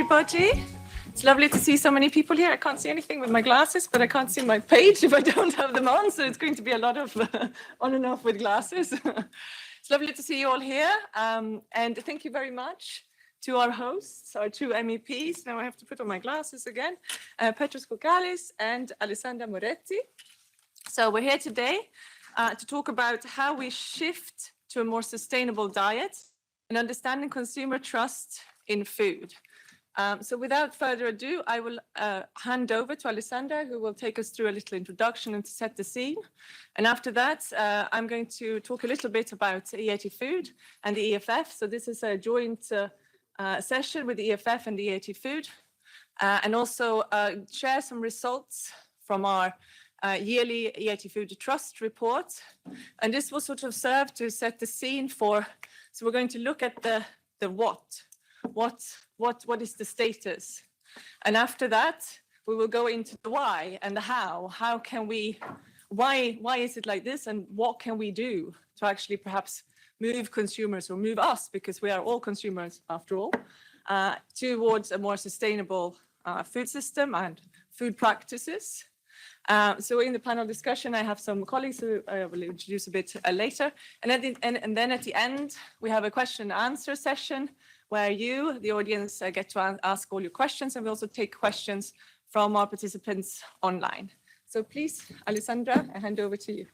everybody. It's lovely to see so many people here. I can't see anything with my glasses, but I can't see my page if I don't have them on, so it's going to be a lot of on and off with glasses. It's lovely to see you all here, and thank you very much to our hosts, our two MEPs. Now I have to put on my glasses again, Petros Kokalis and Alessandra Moretti. So we're here today to talk about how we shift to a more sustainable diet and understanding consumer trust in food. So without further ado, I will hand over to Alessandra, who will take us through a little introduction and to set the scene. And after that, I'm going to talk a little bit about EAT Food and the EFF. So this is a joint session with the EFF and the EAT Food, and also share some results from our yearly EAT Food Trust report. And this will sort of serve to set the scene for, so we're going to look at the what is the status? And after that, we will go into the why and the how. How can we, why is it like this? And what can we do to actually perhaps move consumers or move us, because we are all consumers after all, towards a more sustainable food system and food practices. So in the panel discussion, I have some colleagues who I will introduce a bit later. And then at the end, we have a question and answer session where you, the audience, get to ask all your questions, and we also take questions from our participants online. So please, Alessandra, I hand over to you.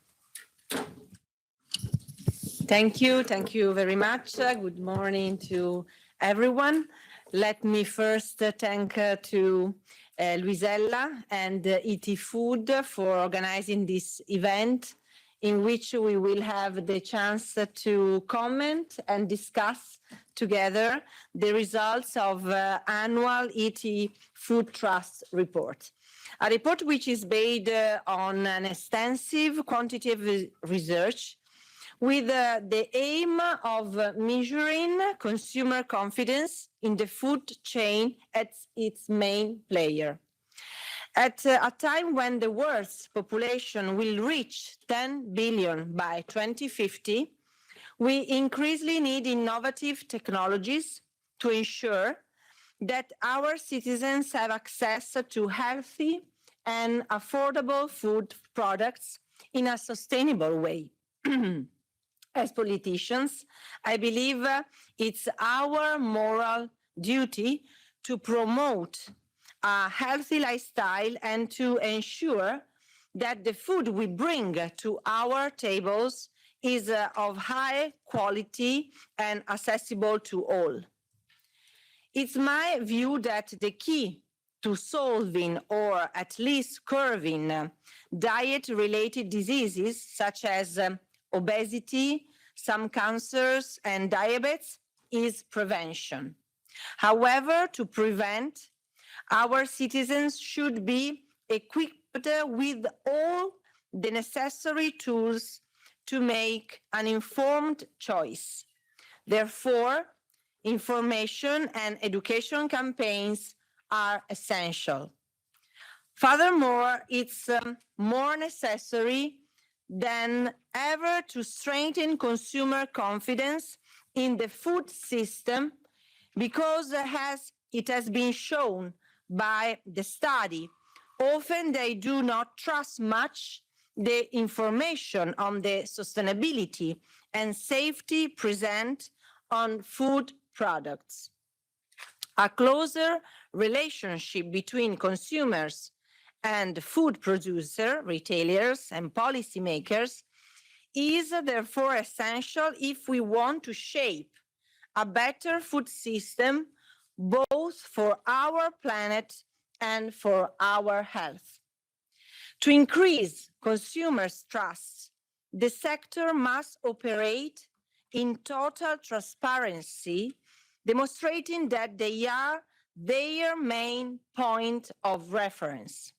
Thank you very much. Good morning to everyone. Let me first thank to Luisella and ET Food for organizing this event, in which we will have the chance to comment and discuss together the results of annual ET Food Trust report. A report which is based on an extensive quantitative research with the aim of measuring consumer confidence in the food chain as its main player. At a time when the world's population will reach 10 billion by 2050, we increasingly need innovative technologies to ensure that our citizens have access to healthy and affordable food products in a sustainable way. As politicians, I believe it's our moral duty to promote a healthy lifestyle and to ensure that the food we bring to our tables is of high quality and accessible to all. It's my view that the key to solving or at least curbing diet-related diseases such as obesity, some cancers, and diabetes is prevention. However, to prevent, our citizens should be equipped with all the necessary tools to make an informed choice. Therefore, information and education campaigns are essential. Furthermore, it's more necessary than ever to strengthen consumer confidence in the food system, because it has been shown by the study, often they do not trust much the information on the sustainability and safety present on food products. A closer relationship between consumers and food producers, retailers, and policymakers is therefore essential if we want to shape a better food system, both for our planet and for our health. To increase consumers' trust, the sector must operate in total transparency, demonstrating that they are their main point of reference.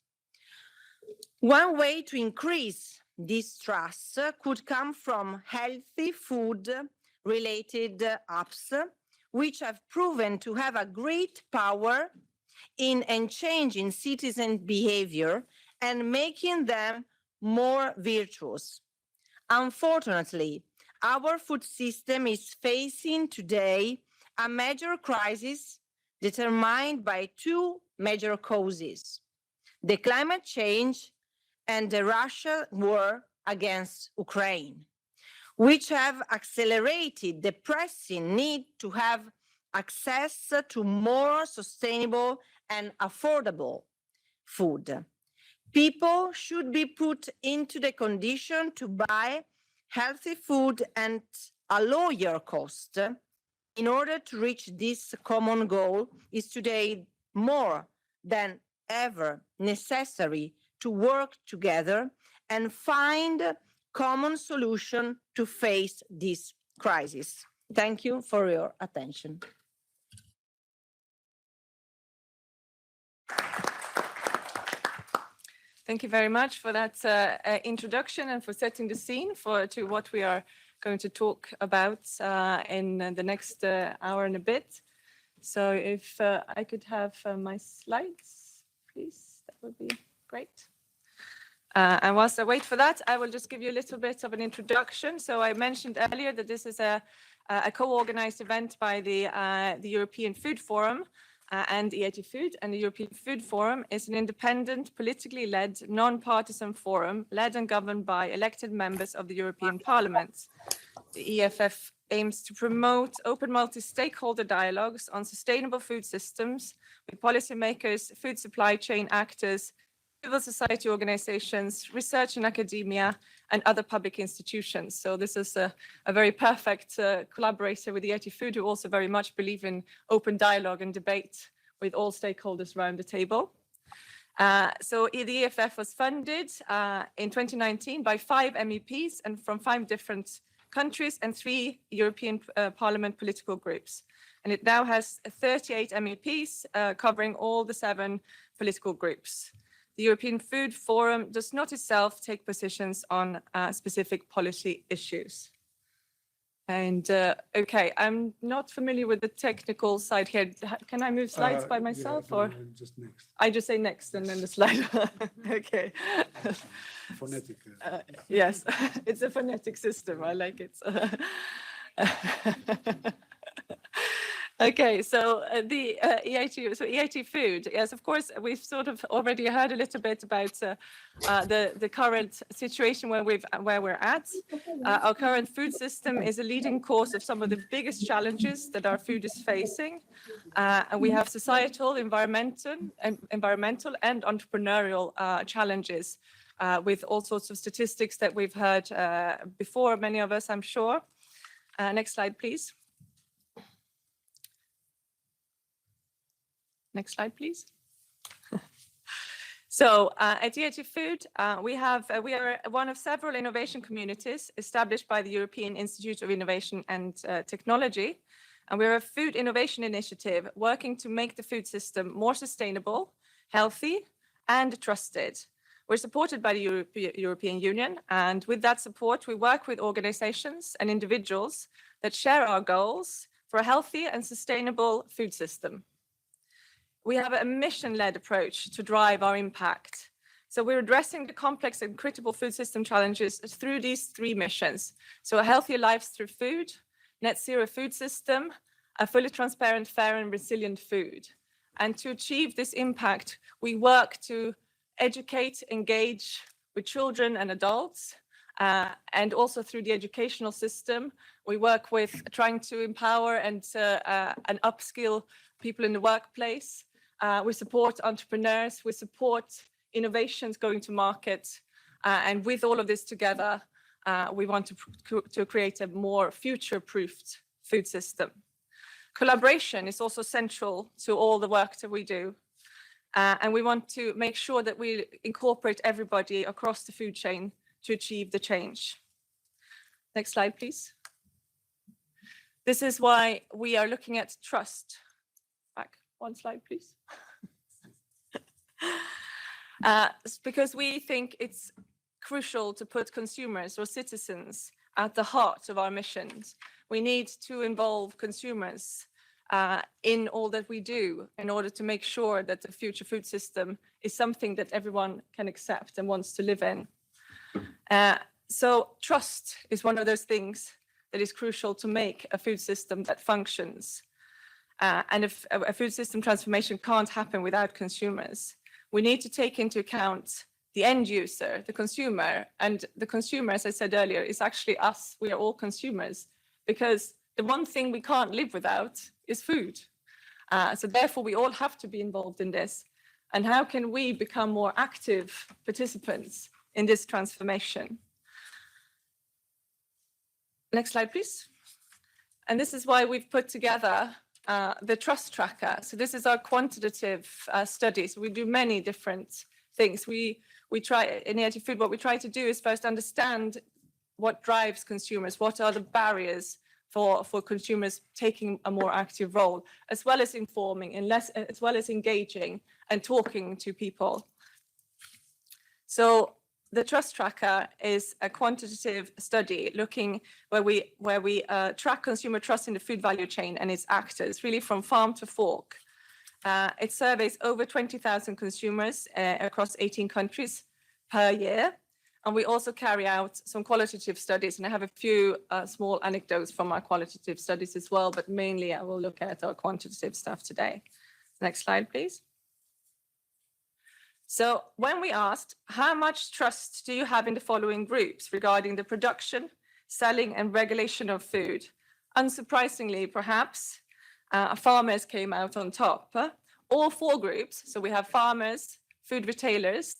One way to increase this trust could come from healthy food-related apps, which have proven to have a great power in changing citizen behavior and making them more virtuous. Unfortunately, our food system is facing today a major crisis determined by two major causes: the climate change and the Russian war against Ukraine, which have accelerated the pressing need to have access to more sustainable and affordable food. People should be put into the condition to buy healthy food at a lower cost. In order to reach this common goal, is today more than ever necessary to work together and find common solution to face this crisis. Thank you for your attention. Thank you very much for that introduction and for setting the scene to what we are going to talk about in the next hour and a bit. So if I could have my slides, please, that would be great. And whilst I wait for that, I will just give you a little bit of an introduction. So I mentioned earlier that this is a co-organized event by the European Food Forum and EIT Food. And the European Food Forum is an independent, politically led, non-partisan forum led and governed by elected members of the European Parliament. The EFF aims to promote open multi-stakeholder dialogues on sustainable food systems with policymakers, food supply chain actors, civil society organizations, research and academia, and other public institutions. So this is a very perfect collaborator with the EIT Food, who also very much believe in open dialogue and debate with all stakeholders around the table. So the EFF was funded in 2019 by 5 MEPs and from 5 different countries and 3 European Parliament political groups. And it now has 38 MEPs covering all the 7 political groups. The European Food Forum does not itself take positions on specific policy issues. And okay, I'm not familiar with the technical side here. Can I move slides by myself, yeah, or just next? I just say next and then the slide? Okay. Phonetic. Yes, it's a phonetic system. I like it. Okay, so the EIT Food, yes, of course, we've sort of already heard a little bit about the current situation where we're at. Our current food system is a leading cause of some of the biggest challenges that our food is facing. And we have societal, environmental, and entrepreneurial challenges with all sorts of statistics that we've heard before, many of us, I'm sure. Next slide, please. Next slide, please. So at EIT Food, we are one of several innovation communities established by the European Institute of Innovation and Technology. And we're a food innovation initiative working to make the food system more sustainable, healthy, and trusted. We're supported by the European Union. And with that support, we work with organizations and individuals that share our goals for a healthy and sustainable food system. We have a mission-led approach to drive our impact. So we're addressing the complex and critical food system challenges through these 3 missions. So a healthier lives through food, net zero food system, a fully transparent, fair and resilient food. And to achieve this impact, we work to educate, engage with children and adults, and also through the educational system. We work with trying to empower and upskill people in the workplace. We support entrepreneurs, we support innovations going to market. And with all of this together, we want to create a more future-proofed food system. Collaboration is also central to all the work that we do. And we want to make sure that we incorporate everybody across the food chain to achieve the change. Next slide, please. This is why we are looking at trust. Back 1 slide, please. Because we think it's crucial to put consumers or citizens at the heart of our missions. We need to involve consumers in all that we do in order to make sure that the future food system is something that everyone can accept and wants to live in. So trust is one of those things that is crucial to make a food system that functions. And if a food system transformation can't happen without consumers, we need to take into account the end user, the consumer. And the consumer, as I said earlier, is actually us. We are all consumers, because the one thing we can't live without is food. So therefore, we all have to be involved in this. And how can we become more active participants in this transformation? Next slide, please. And this is why we've put together the trust tracker. So this is our quantitative study. So we do many different things. We try in Healthy Food, what we try to do is first understand what drives consumers, what are the barriers for consumers taking a more active role, as well as informing and as well as engaging and talking to people. So the trust tracker is a quantitative study looking where we track consumer trust in the food value chain and its actors, really from farm to fork. It surveys over 20,000 consumers across 18 countries per year. And we also carry out some qualitative studies, and I have a few small anecdotes from our qualitative studies as well, but mainly I will look at our quantitative stuff today. Next slide, please. So when we asked, how much trust do you have in the following groups regarding the production, selling, and regulation of food? Unsurprisingly, perhaps, farmers came out on top. All four groups, so we have farmers, food retailers,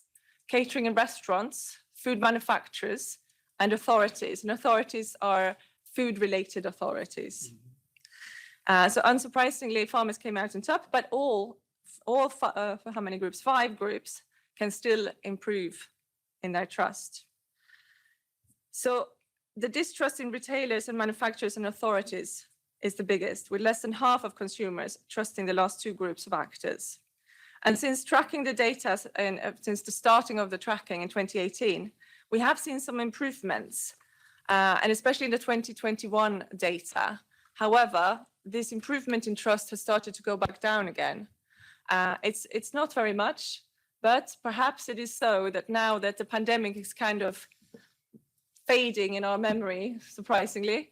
catering and restaurants, food manufacturers, and authorities. And authorities are food-related authorities. So unsurprisingly, farmers came out on top, but for how many groups? 5 groups can still improve in their trust. So the distrust in retailers and manufacturers and authorities is the biggest, with less than half of consumers trusting the last 2 groups of actors. And since tracking the data, since the starting of the tracking in 2018, we have seen some improvements, and especially in the 2021 data. However, this improvement in trust has started to go back down again. It's not very much, but perhaps it is so that now that the pandemic is kind of fading in our memory, surprisingly,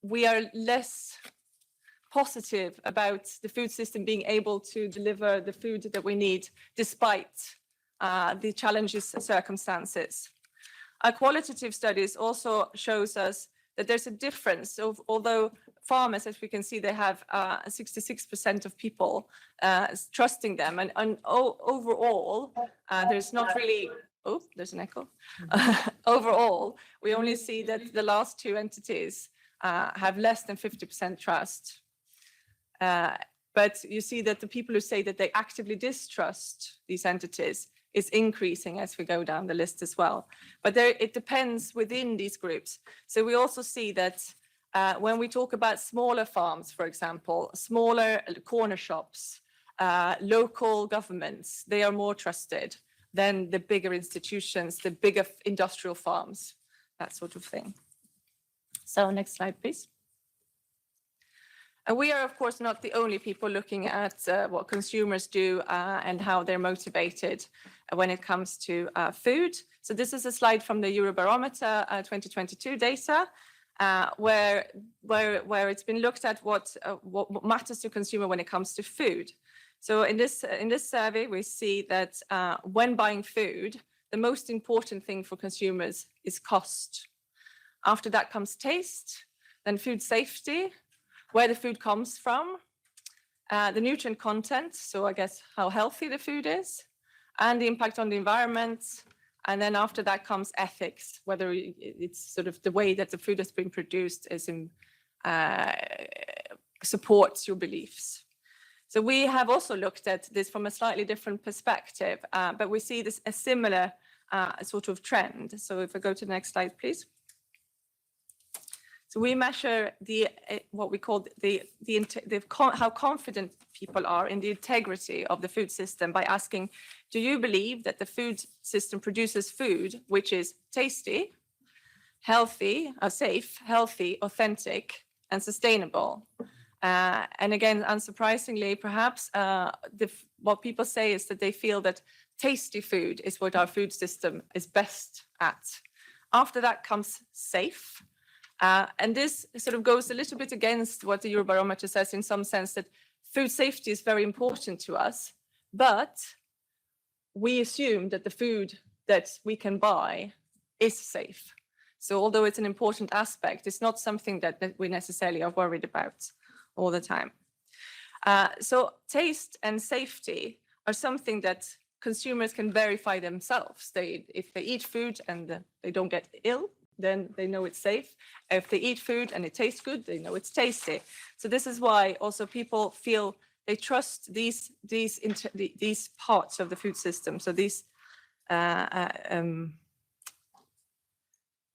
we are less positive about the food system being able to deliver the food that we need despite the challenges and circumstances. Our qualitative studies also shows us that there's a difference. So although farmers, as we can see, they have 66% of people trusting them, and overall, there's not really, oh, there's an echo. Overall, we only see that the last 2 entities have less than 50% trust. But you see that the people who say that they actively distrust these entities is increasing as we go down the list as well. But it depends within these groups. So we also see that when we talk about smaller farms, for example, smaller corner shops, local governments, they are more trusted than the bigger institutions, the bigger industrial farms, that sort of thing. So next slide, please. And we are, of course, not the only people looking at what consumers do and how they're motivated when it comes to food. So this is a slide from the Eurobarometer 2022 data, where it's been looked at what matters to consumer when it comes to food. So in this survey, we see that when buying food, the most important thing for consumers is cost. After that comes taste, then food safety, where the food comes from, the nutrient content, so I guess how healthy the food is, and the impact on the environment. And then after that comes ethics, whether it's sort of the way that the food has been produced supports your beliefs. So we have also looked at this from a slightly different perspective, but we see this a similar sort of trend. So if I go to the next slide, please. So we measure what we call how confident people are in the integrity of the food system by asking, do you believe that the food system produces food which is tasty, healthy, safe, healthy, authentic, and sustainable? And again, unsurprisingly, perhaps what people say is that they feel that tasty food is what our food system is best at. After that comes safe. And this sort of goes a little bit against what the Eurobarometer says, in some sense that food safety is very important to us, but we assume that the food that we can buy is safe. So although it's an important aspect, it's not something that we necessarily are worried about all the time. So taste and safety are something that consumers can verify themselves. If they eat food and they don't get ill, then they know it's safe. If they eat food and it tastes good, they know it's tasty. So this is why also people feel they trust these parts of the food system. So these,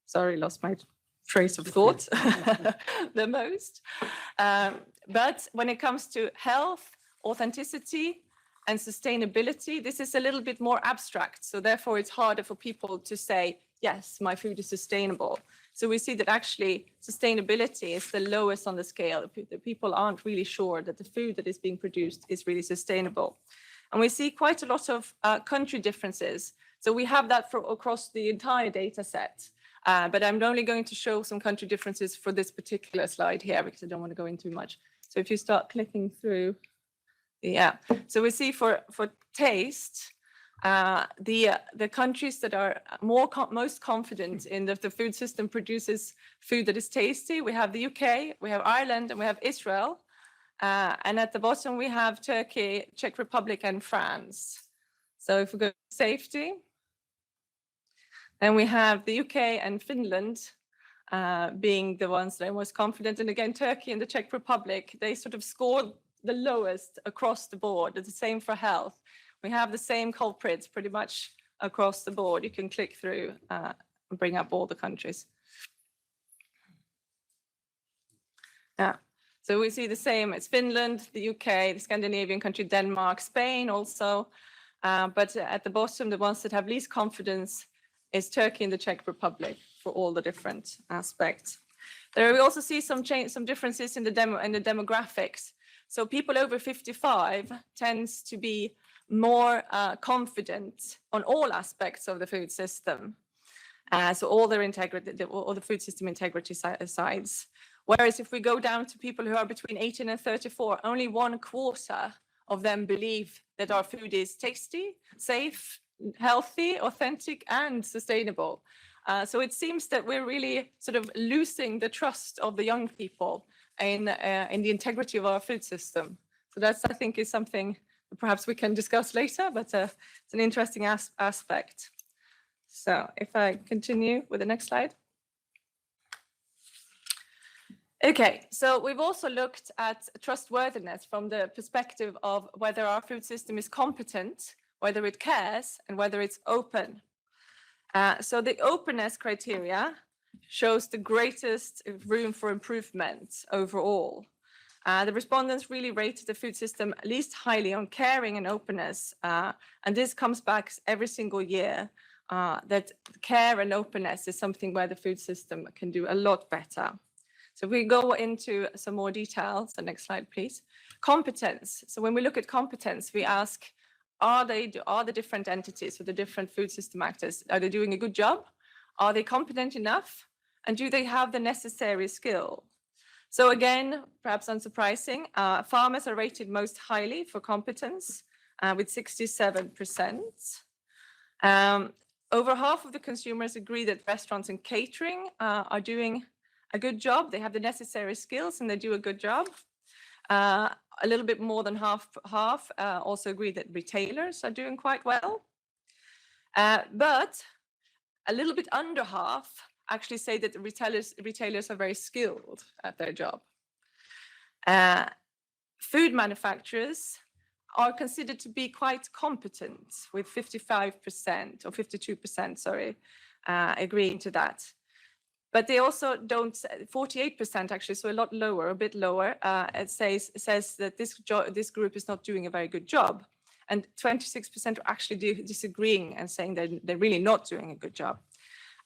sorry, lost my trace of thought the most. But when it comes to health, authenticity, and sustainability, this is a little bit more abstract. So therefore, it's harder for people to say, yes, my food is sustainable. So we see that actually sustainability is the lowest on the scale. The people aren't really sure that the food that is being produced is really sustainable. And we see quite a lot of country differences. So we have that across the entire data set. But I'm only going to show some country differences for this particular slide here, because I don't want to go into too much. So if you start clicking through, yeah. So we see for taste, the countries that are most confident in that the food system produces food that is tasty. We have the UK, we have Ireland, and we have Israel. And at the bottom, we have Turkey, Czech Republic, and France. So if we go to safety, then we have the UK and Finland being the ones that are most confident. And again, Turkey and the Czech Republic, they sort of scored the lowest across the board. It's the same for health. We have the same culprits pretty much across the board. You can click through and bring up all the countries. Yeah, so we see the same. It's Finland, the UK, the Scandinavian country, Denmark, Spain also. But at the bottom, the ones that have least confidence is Turkey and the Czech Republic for all the different aspects. There we also see some differences in the demographics. So people over 55 tends to be more confident on all aspects of the food system. So all their integrity, all the food system integrity sides. Whereas if we go down to people who are between 18 and 34, only 1/4 of them believe that our food is tasty, safe, healthy, authentic, and sustainable. So it seems that we're really sort of losing the trust of the young people in the integrity of our food system. So that's, I think, is something perhaps we can discuss later, but it's an interesting aspect. So if I continue with the next slide. Okay, so we've also looked at trustworthiness from the perspective of whether our food system is competent, whether it cares, and whether it's open. So the openness criteria shows the greatest room for improvement overall. The respondents really rated the food system least highly on caring and openness. And this comes back every single year, that care and openness is something where the food system can do a lot better. So we go into some more details. So next slide, please. Competence. So when we look at competence, we ask, are the different entities or the different food system actors, are they doing a good job? Are they competent enough? And do they have the necessary skill? So again, perhaps unsurprising, farmers are rated most highly for competence with 67%. Over half of the consumers agree that restaurants and catering are doing a good job. They have the necessary skills and they do a good job. A little bit more than half also agree that retailers are doing quite well. But a little bit under half actually say that the retailers are very skilled at their job. Food manufacturers are considered to be quite competent, with 55% or 52%, sorry, agreeing to that. But they also don't, 48% actually, so a lot lower, a bit lower, it says that this group is not doing a very good job. And 26% are actually disagreeing and saying that they're really not doing a good job.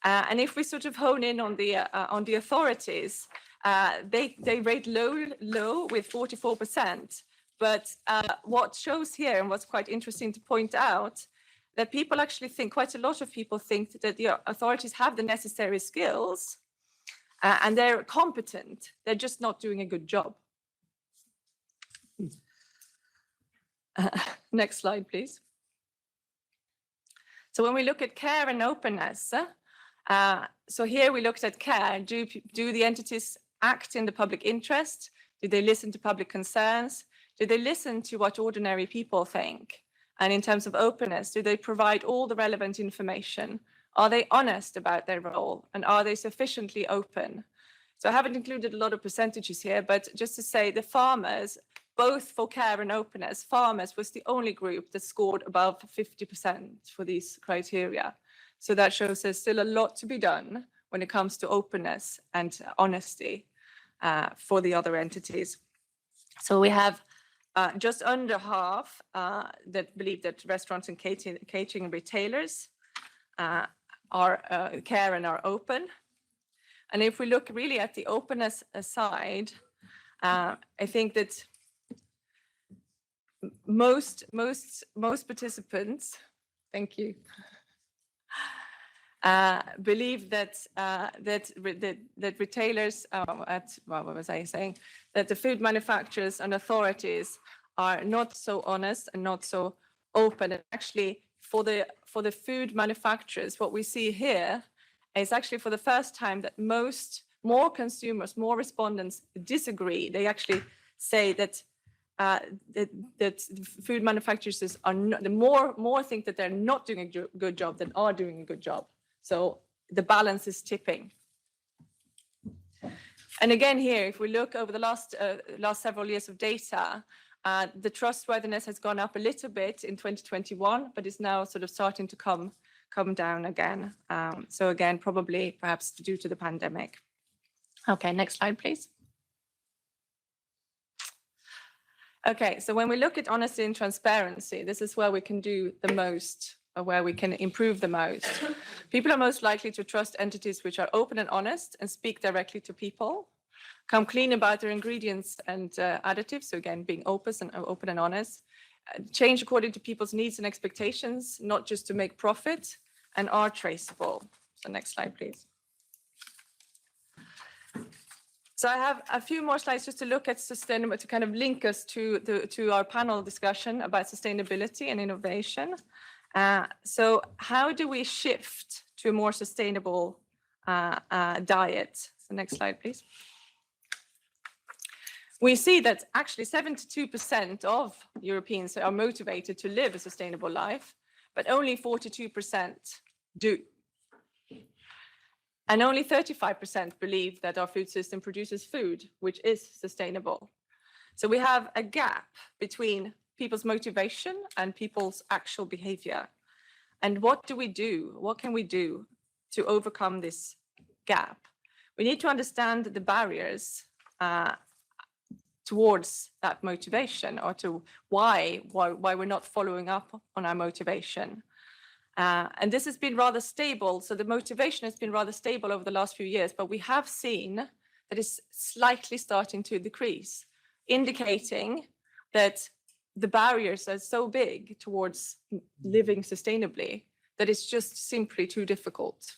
And if we sort of hone in on the authorities, they rate low with 44%. But what shows here, and what's quite interesting to point out, that people actually think, quite a lot of people think that the authorities have the necessary skills, and they're competent. They're just not doing a good job. Next slide, please. So when we look at care and openness, so here we looked at care. Do the entities act in the public interest? Do they listen to public concerns? Do they listen to what ordinary people think? And in terms of openness, do they provide all the relevant information? Are they honest about their role? And are they sufficiently open? So I haven't included a lot of percentages here, but just to say the farmers, both for care and openness, farmers was the only group that scored above 50% for these criteria. So that shows there's still a lot to be done when it comes to openness and honesty for the other entities. So we have just under half that believe that restaurants and catering retailers are care and are open. And if we look really at the openness side, I think that most participants, thank you, believe that that retailers, what was I saying? That the food manufacturers and authorities are not so honest and not so open. And actually, for the food manufacturers, what we see here is actually for the first time that more consumers, more respondents disagree. They actually say that that food manufacturers are not, the more think that they're not doing a good job than are doing a good job. So the balance is tipping. And again here, if we look over the last several years of data, the trustworthiness has gone up a little bit in 2021, but is now sort of starting to come down again. So again, probably perhaps due to the pandemic. Okay, next slide, please. Okay, so when we look at honesty and transparency, this is where we can do the most, or where we can improve the most. People are most likely to trust entities which are open and honest and speak directly to people, come clean about their ingredients and additives, so again, being open and honest, change according to people's needs and expectations, not just to make profit, and are traceable. So next slide, please. So I have a few more slides just to look at sustainable, to kind of link us to our panel discussion about sustainability and innovation. So how do we shift to a more sustainable diet? So next slide, please. We see that actually 72% of Europeans are motivated to live a sustainable life, but only 42% do. And only 35% believe that our food system produces food which is sustainable. So we have a gap between people's motivation and people's actual behavior. And what do we do? What can we do to overcome this gap? We need to understand the barriers towards that motivation, or to why we're not following up on our motivation. And this has been rather stable. So the motivation has been rather stable over the last few years, but we have seen that it's slightly starting to decrease, indicating that the barriers are so big towards living sustainably that it's just simply too difficult.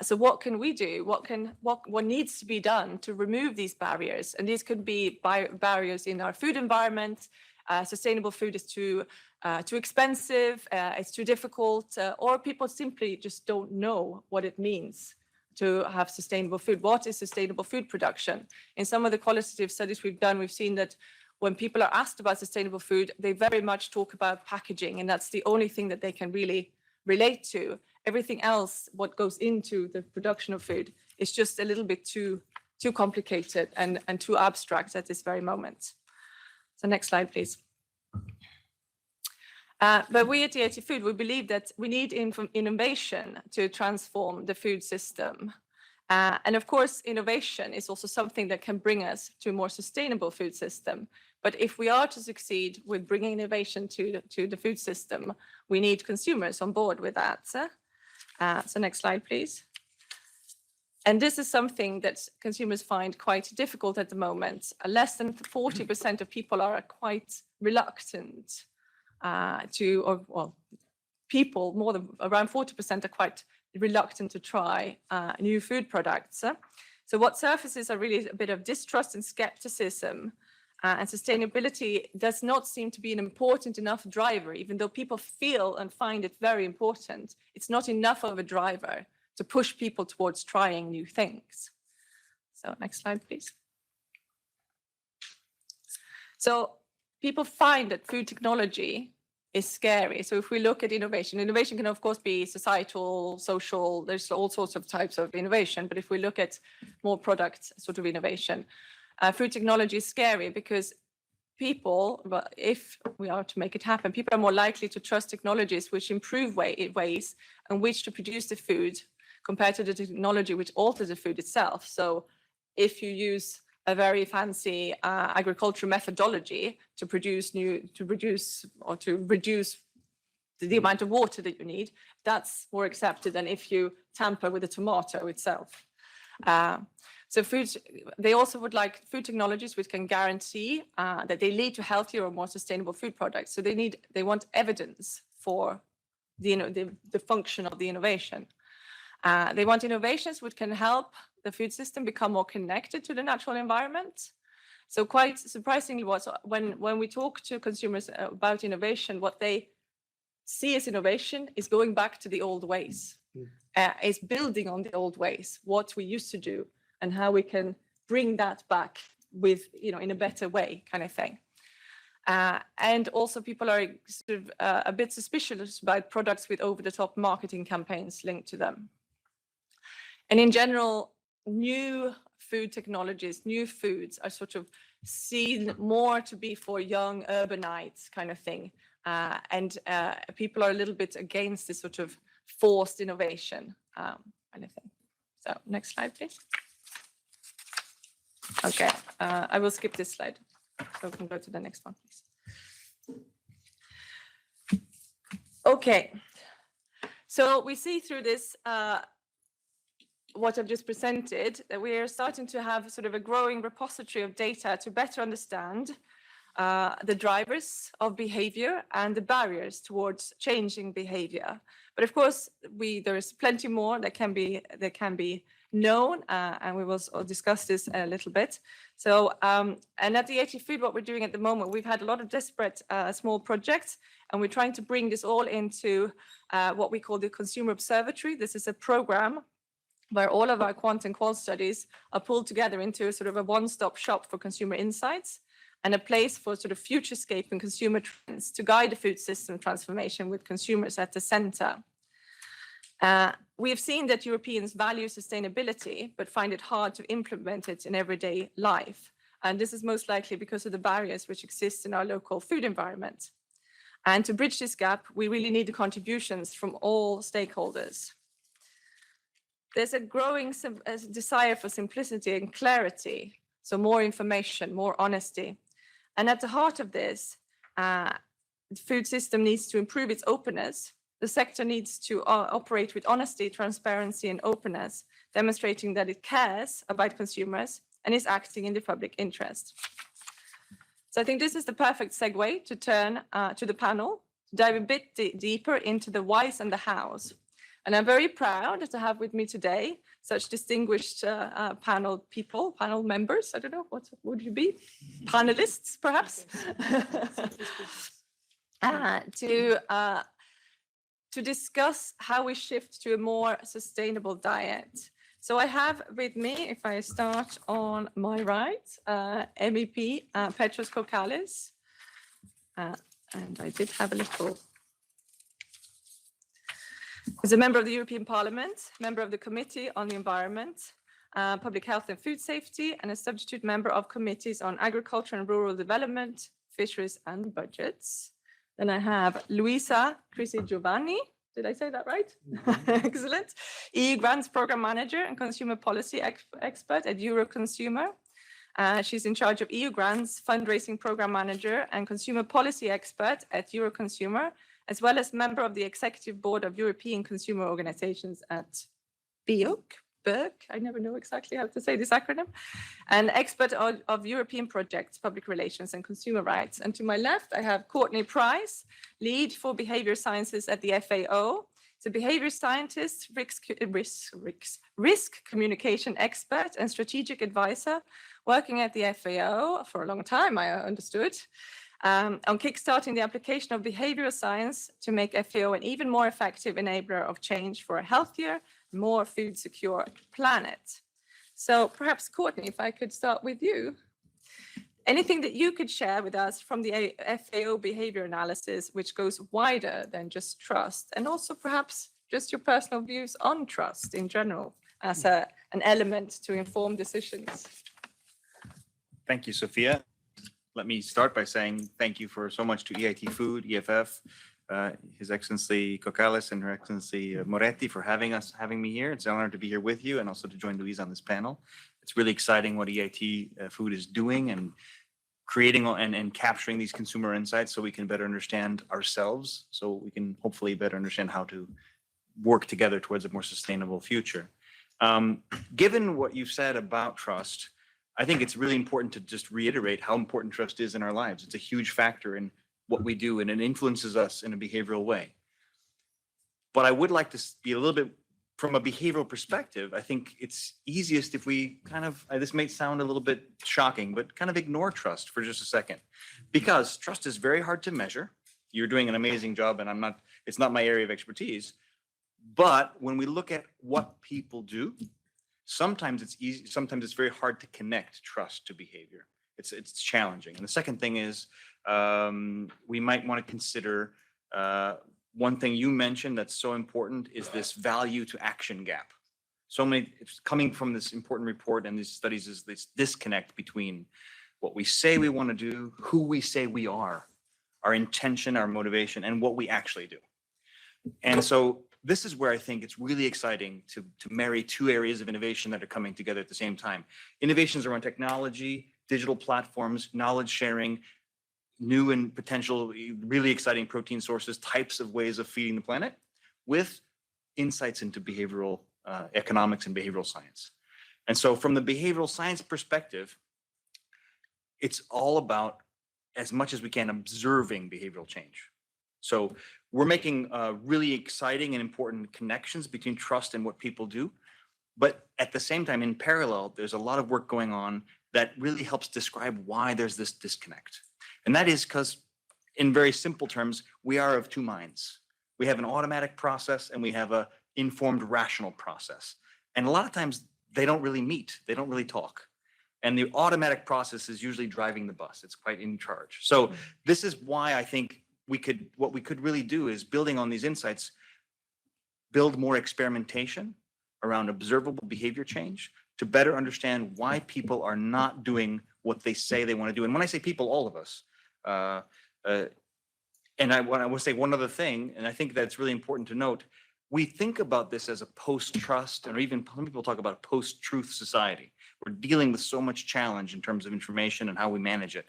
So what can we do? What needs to be done to remove these barriers? And these could be barriers in our food environment. Sustainable food is too expensive, it's too difficult, or people simply just don't know what it means to have sustainable food. What is sustainable food production? In some of the qualitative studies we've done, we've seen that when people are asked about sustainable food, they very much talk about packaging, and that's the only thing that they can really relate to. Everything else, what goes into the production of food, is just a little bit too complicated and too abstract at this very moment. So next slide, please. But we at DAT Food, we believe that we need innovation to transform the food system. And of course, innovation is also something that can bring us to a more sustainable food system. But if we are to succeed with bringing innovation to the food system, we need consumers on board with that. So next slide, please. And this is something that consumers find quite difficult at the moment. Less than 40% of people are quite reluctant people, more than around 40% are quite reluctant to try new food products. So what surfaces are really a bit of distrust and skepticism, and sustainability does not seem to be an important enough driver, even though people feel and find it very important. It's not enough of a driver to push people towards trying new things. So next slide, please. So people find that food technology is scary. So if we look at innovation can of course be societal, social, there's all sorts of types of innovation. But if we look at more product sort of innovation, food technology is scary because people, if we are to make it happen, people are more likely to trust technologies which improve ways in which to produce the food compared to the technology which alters the food itself. So if you use a very fancy agricultural methodology to reduce the amount of water that you need, that's more accepted than if you tamper with the tomato itself. So they also would like food technologies which can guarantee that they lead to healthier or more sustainable food products. So they want evidence for the function of the innovation. They want innovations which can help the food system become more connected to the natural environment. So quite surprisingly, when we talk to consumers about innovation, what they see as innovation is going back to the old ways, is building on the old ways, what we used to do, and how we can bring that back with, in a better way, kind of thing. And also people are sort of a bit suspicious about products with over-the-top marketing campaigns linked to them. And in general, new food technologies, new foods are sort of seen more to be for young urbanites kind of thing. And people are a little bit against this sort of forced innovation kind of thing. So next slide, please. Okay, I will skip this slide. So we can go to the next one, please. Okay, so we see through this, what I've just presented, that we are starting to have sort of a growing repository of data to better understand the drivers of behavior and the barriers towards changing behavior. But of course, there is plenty more that can be known, and we will discuss this a little bit. So, and at the AT Food, what we're doing at the moment, we've had a lot of desperate small projects, and we're trying to bring this all into what we call the Consumer Observatory. This is a program where all of our quant and qual studies are pulled together into sort of a one-stop shop for consumer insights and a place for sort of futurescape and consumer trends to guide the food system transformation with consumers at the center. We have seen that Europeans value sustainability, but find it hard to implement it in everyday life. And this is most likely because of the barriers which exist in our local food environment. And to bridge this gap, we really need the contributions from all stakeholders. There's a growing desire for simplicity and clarity, so more information, more honesty. And at the heart of this, the food system needs to improve its openness. The sector needs to operate with honesty, transparency, and openness, demonstrating that it cares about consumers and is acting in the public interest. So I think this is the perfect segue to turn to the panel, to dive a bit deeper into the whys and the hows. And I'm very proud to have with me today such distinguished panel members. I don't know, what would you be? Panelists, perhaps? To discuss how we shift to a more sustainable diet. So I have with me, if I start on my right, MEP Petros Kokalis. And I did have a little... He's a member of the European Parliament, member of the Committee on the Environment, Public Health and Food Safety, and a substitute member of committees on Agriculture and Rural Development, Fisheries and Budgets. Then I have Luisa Crisi Giovanni. Did I say that right? Mm-hmm. Excellent. EU Grants Program Manager and Consumer Policy Expert at Euroconsumer. She's in charge of EU Grants, Fundraising Program Manager and Consumer Policy Expert at Euroconsumer, as well as member of the Executive Board of European Consumer Organizations at BEUC. I never know exactly how to say this acronym, an expert of European projects, public relations and consumer rights. And to my left, I have Courtney Price, lead for behavior sciences at the FAO, He's a behavior scientist, risk communication expert, and strategic advisor, working at the FAO for a long time, I understood, on kickstarting the application of behavioral science to make FAO an even more effective enabler of change for a healthier, more food-secure planet. So perhaps, Courtney, if I could start with you. Anything that you could share with us from the FAO behavior analysis, which goes wider than just trust, and also perhaps just your personal views on trust in general as an element to inform decisions. Thank you, Sophia. Let me start by saying thank you for so much to EIT Food, EFF, His Excellency Kokales and Her Excellency Moretti for having me here. It's an honor to be here with you and also to join Louise on this panel. It's really exciting what EIT Food is doing and creating and capturing these consumer insights so we can better understand ourselves, so we can hopefully better understand how to work together towards a more sustainable future. Given what you've said about trust, I think it's really important to just reiterate how important trust is in our lives. It's a huge factor in what we do, and it influences us in a behavioral way. But I would like to be a little bit, from a behavioral perspective, I think it's easiest if we kind of, this may sound a little bit shocking, but kind of ignore trust for just a second. Because trust is very hard to measure. You're doing an amazing job, and it's not my area of expertise. But when we look at what people do, sometimes it's easy, sometimes it's very hard to connect trust to behavior. It's challenging. And the second thing is, we might want to consider one thing you mentioned that's so important is this value to action gap. It's coming from this important report and these studies is this disconnect between what we say we want to do, who we say we are, our intention, our motivation, and what we actually do. And so this is where I think it's really exciting to marry two areas of innovation that are coming together at the same time. Innovations around technology, digital platforms, knowledge sharing, new and potential really exciting protein sources, types of ways of feeding the planet, with insights into behavioral economics and behavioral science. And so from the behavioral science perspective, it's all about, as much as we can, observing behavioral change. So we're making really exciting and important connections between trust and what people do. But at the same time, in parallel, there's a lot of work going on that really helps describe why there's this disconnect. And that is because, in very simple terms, we are of two minds. We have an automatic process and we have an informed rational process. And a lot of times they don't really meet, they don't really talk. And the automatic process is usually driving the bus. It's quite in charge. So this is why I think what we could really do is, building on these insights, build more experimentation around observable behavior change to better understand why people are not doing what they say they want to do. And when I say people, all of us. And I want to say one other thing, and I think that's really important to note. We think about this as a post-trust, or even some people talk about a post-truth society. We're dealing with so much challenge in terms of information and how we manage it.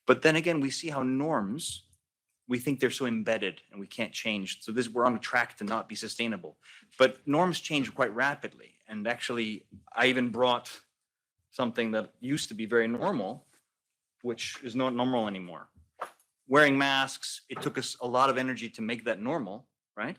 But then again, we see how norms, we think they're so embedded and we can't change. So we're on a track to not be sustainable. But norms change quite rapidly. And actually, I even brought something that used to be very normal, which is not normal anymore. Wearing masks, it took us a lot of energy to make that normal, right?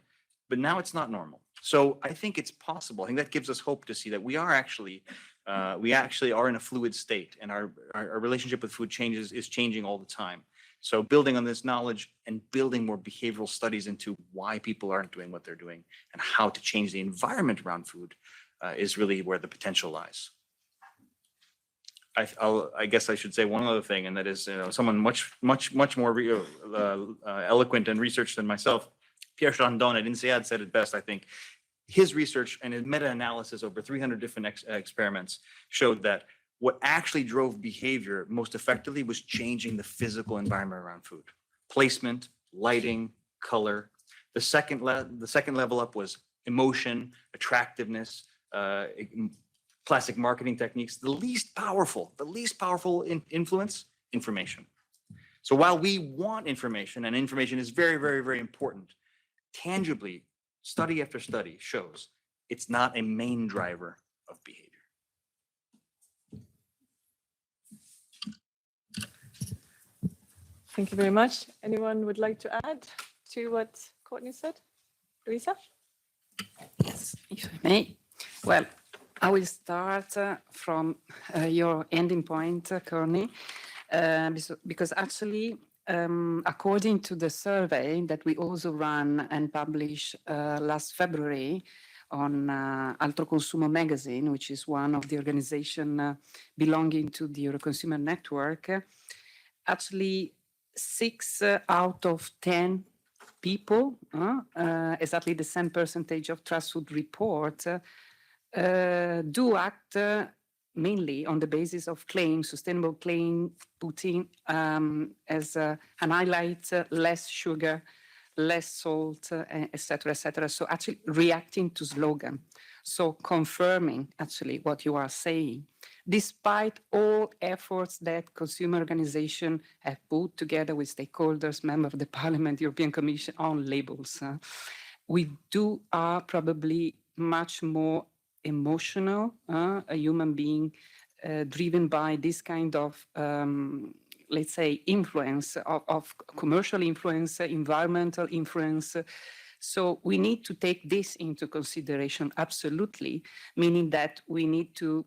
But now it's not normal. So I think it's possible. I think that gives us hope to see that we actually are in a fluid state, and our relationship with food is changing all the time. So building on this knowledge and building more behavioral studies into why people aren't doing what they're doing and how to change the environment around food is really where the potential lies. I guess I should say one other thing, and that is, someone much more eloquent and researched than myself, Pierre Chandon at INSEAD, said it best, I think. His research and his meta-analysis over 300 different experiments showed that what actually drove behavior most effectively was changing the physical environment around food. Placement, lighting, color. The second level up was emotion, attractiveness, classic marketing techniques. The least powerful influence, information. So while we want information, and information is very, very, very important, tangibly, study after study shows it's not a main driver of behavior. Thank you very much. Anyone would like to add to what Courtney said? Louisa? Yes, if I may. Well, I will start from your ending point, Courtney, because actually, according to the survey that we also ran and published last February on Altro Consumo magazine, which is one of the organization belonging to the Euroconsumer Network, actually 6 out of 10 people, exactly the same percentage of trust food report, do act mainly on the basis of claims, sustainable claim, putting as an highlight less sugar, less salt, et cetera, et cetera. So actually reacting to slogan. So confirming actually what you are saying, despite all efforts that consumer organizations have put together with stakeholders, members of the Parliament, European Commission on labels. We are probably much more emotional, a human being driven by this kind of, let's say, influence of commercial influence, environmental influence. So we need to take this into consideration, absolutely, meaning that we need to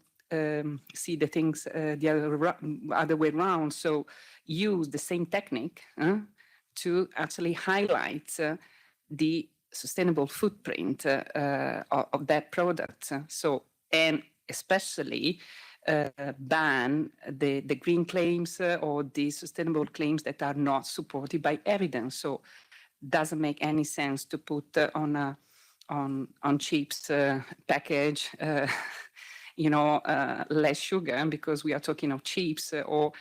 see the things the other way around. So use the same technique to actually highlight the sustainable footprint of that product. So, and especially ban the green claims or the sustainable claims that are not supported by evidence. So doesn't make any sense to put on chips package less sugar, because we are talking of chips, or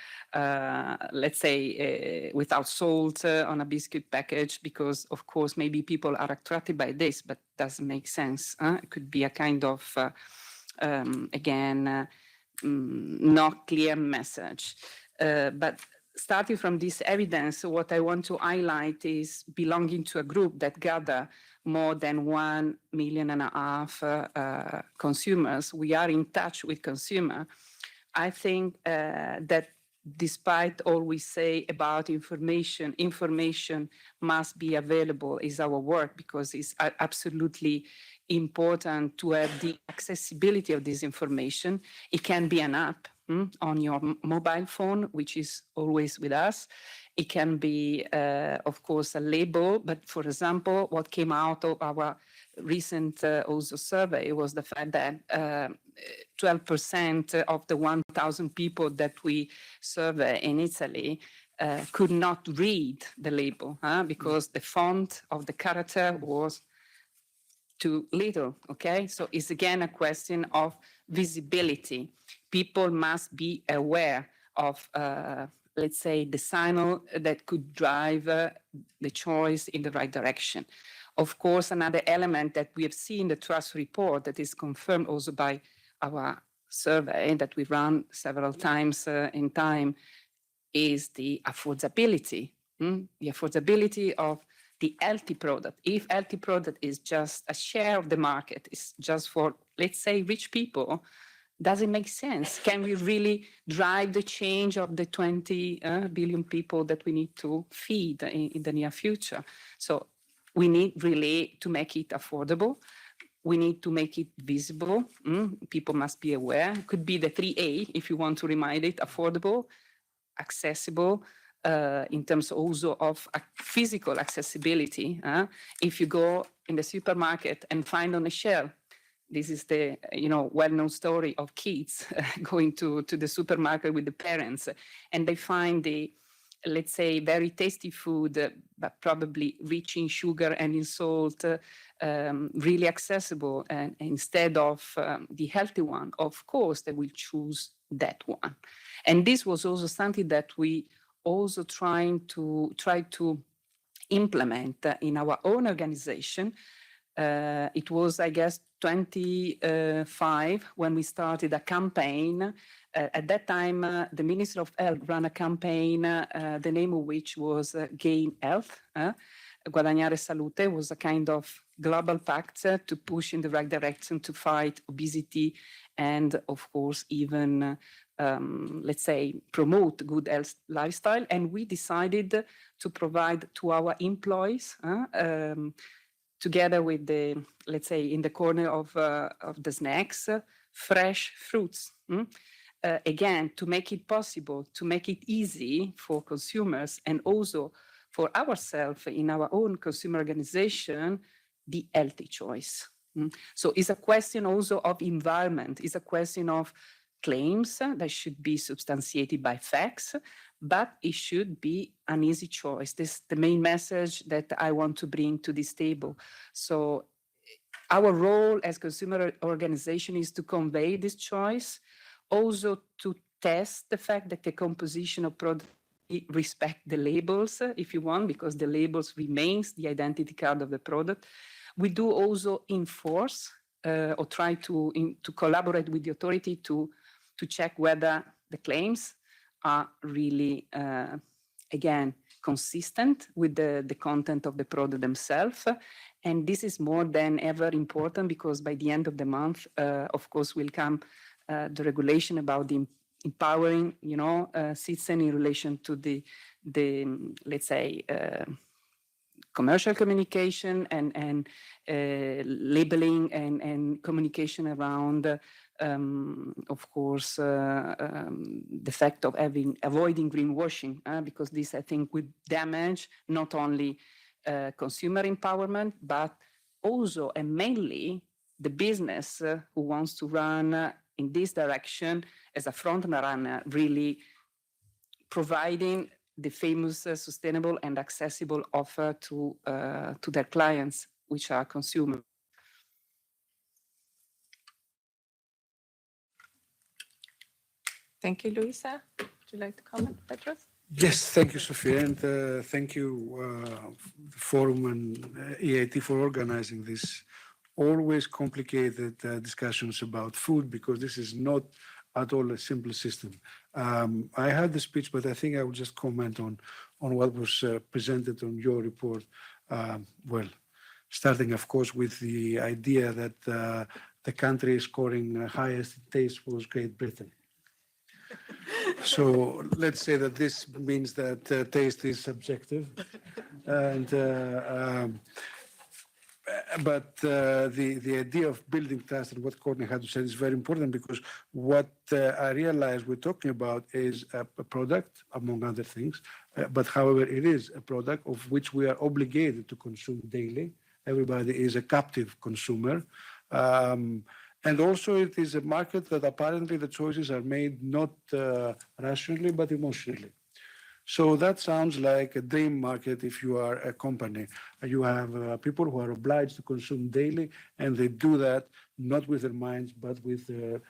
let's say without salt on a biscuit package, because of course maybe people are attracted by this, but doesn't make sense. It could be a kind of again not clear message. But starting from this evidence, what I want to highlight is belonging to a group that gather more than 1.5 million consumers. We are in touch with consumers. I think that despite all we say about information must be available is our work, because it's absolutely important to have the accessibility of this information. It can be an app on your mobile phone, which is always with us. It can be, of course, a label. But for example, what came out of our recent also survey was the fact that 12% of the 1,000 people that we survey in Italy could not read the label because the font of the character was too little, okay? So it's again a question of visibility. People must be aware of, let's say, the signal that could drive the choice in the right direction. Of course, another element that we have seen in the trust report that is confirmed also by our survey that we run several times in time is the affordability. The affordability of the healthy product. If healthy product is just a share of the market, it's just for, let's say, rich people, does it make sense? Can we really drive the change of the 20 billion people that we need to feed in the near future? So we need really to make it affordable. We need to make it visible. People must be aware. It could be the 3A, if you want to remind it, affordable, accessible, in terms also of physical accessibility. If you go in the supermarket and find on a shelf, this is the well-known story of kids going to the supermarket with the parents, and they find the, let's say, very tasty food, but probably rich in sugar and in salt, really accessible, and instead of the healthy one, of course, they will choose that one. And this was also something that we also try to implement in our own organization. It was, I guess, 25 when we started a campaign. At that time, the Minister of Health ran a campaign, the name of which was Gain Health. Guadagnare Salute was a kind of global pact to push in the right direction to fight obesity and, of course, even, let's say, promote good health lifestyle. And we decided to provide to our employees together with the, let's say, in the corner of the snacks, fresh fruits. Again, to make it possible, to make it easy for consumers and also for ourselves in our own consumer organization, the healthy choice. So it's a question also of environment, it's a question of claims that should be substantiated by facts, but it should be an easy choice. This is the main message that I want to bring to this table. So our role as consumer organization is to convey this choice, also to test the fact that the composition of product respect the labels, if you want, because the labels remains the identity card of the product. We do also enforce or try to collaborate with the authority to check whether the claims are really, again, consistent with the content of the product themselves. And this is more than ever important because by the end of the month, of course, will come the regulation about the empowering, citizen in relation to the let's say, commercial communication and labeling and communication around, of course, the fact of avoiding greenwashing, because this, I think, would damage not only consumer empowerment, but also and mainly the business who wants to run in this direction as a front runner, really providing the famous sustainable and accessible offer to their clients, which are consumers. Thank you, Luisa. Would you like to comment, Petros? Yes, thank you, Sophia, and thank you, the Forum and EIT for organizing this always complicated discussions about food, because this is not at all a simple system. I had the speech, but I think I will just comment on what was presented on your report. Well, starting, of course, with the idea that the country scoring highest in taste was Great Britain. So let's say that this means that taste is subjective, and but the idea of building trust and what Courtney had to say is very important, because what I realize we're talking about is a product, among other things, but however, it is a product of which we are obligated to consume daily. Everybody is a captive consumer. And also it is a market that apparently the choices are made not rationally, but emotionally. So that sounds like a dream market if you are a company. You have people who are obliged to consume daily, and they do that not with their minds, but with their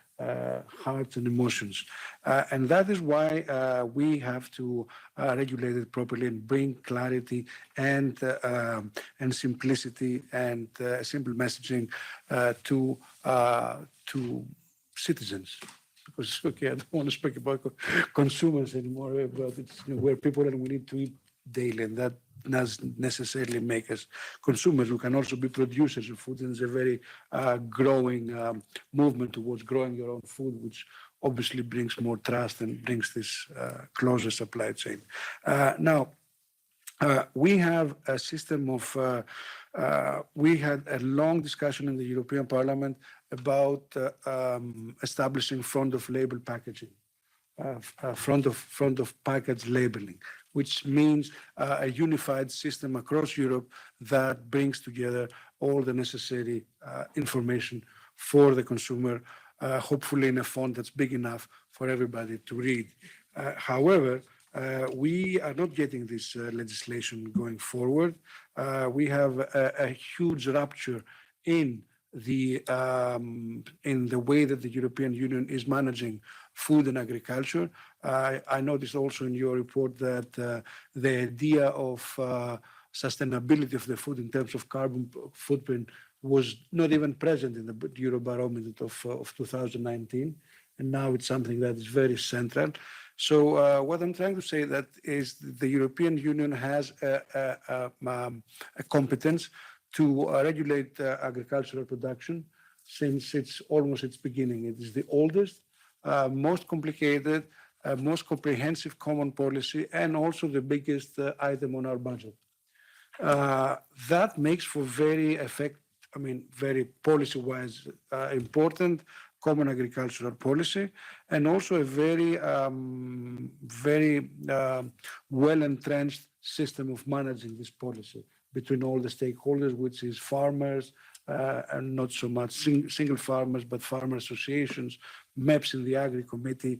hearts and emotions. And that is why we have to regulate it properly and bring clarity and simplicity and simple messaging to citizens. Because, okay, I don't want to speak about consumers anymore, but it's we're people and we need to eat daily, and that doesn't necessarily make us consumers. We can also be producers of food, and there's a very growing movement towards growing your own food, which obviously brings more trust and brings this closer supply chain. Now, we have a system of, we had a long discussion in the European Parliament about establishing front of label packaging, front of package labeling, which means a unified system across Europe that brings together all the necessary information for the consumer, hopefully in a font that's big enough for everybody to read. However, we are not getting this legislation going forward. We have a huge rupture in the way that the European Union is managing food and agriculture. I noticed also in your report that the idea of sustainability of the food in terms of carbon footprint was not even present in the Eurobarometer of 2019, and now it's something that is very central. So what I'm trying to say that is the European Union has a competence to regulate agricultural production since it's almost its beginning. It is the oldest, most complicated, most comprehensive common policy, and also the biggest item on our budget. That makes for very very policy-wise important common agricultural policy, and also a very well-entrenched system of managing this policy between all the stakeholders, which is farmers, and not so much single farmers, but farmer associations, MEPs in the Agri Committee,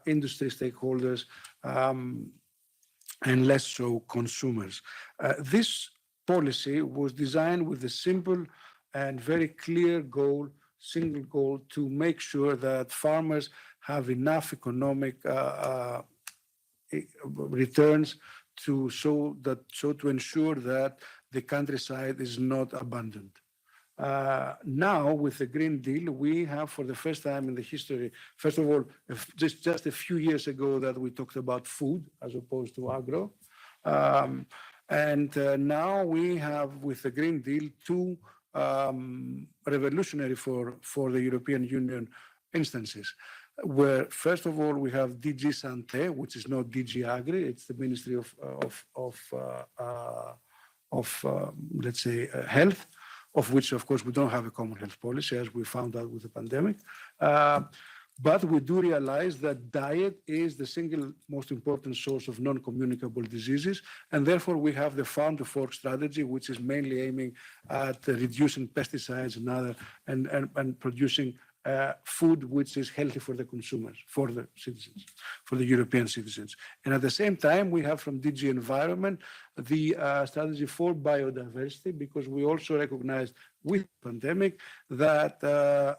industry stakeholders, and less so consumers. This policy was designed with a simple and very clear goal, single goal, to make sure that farmers have enough economic returns to ensure that the countryside is not abandoned. Now, with the Green Deal, we have, for the first time in the history, first of all, just a few years ago, that we talked about food as opposed to agro. Now we have, with the Green Deal, two revolutionary for the European Union instances, where, first of all, we have DG Santé, which is not DG Agri, it's the Ministry of let's say, Health, of which, of course, we don't have a common health policy, as we found out with the pandemic. But we do realize that diet is the single most important source of non-communicable diseases, and therefore we have the farm to fork strategy, which is mainly aiming at reducing pesticides and other and producing food which is healthy for the consumers, for the citizens, for the European citizens. And at the same time, we have from DG Environment the strategy for biodiversity, because we also recognize with the pandemic that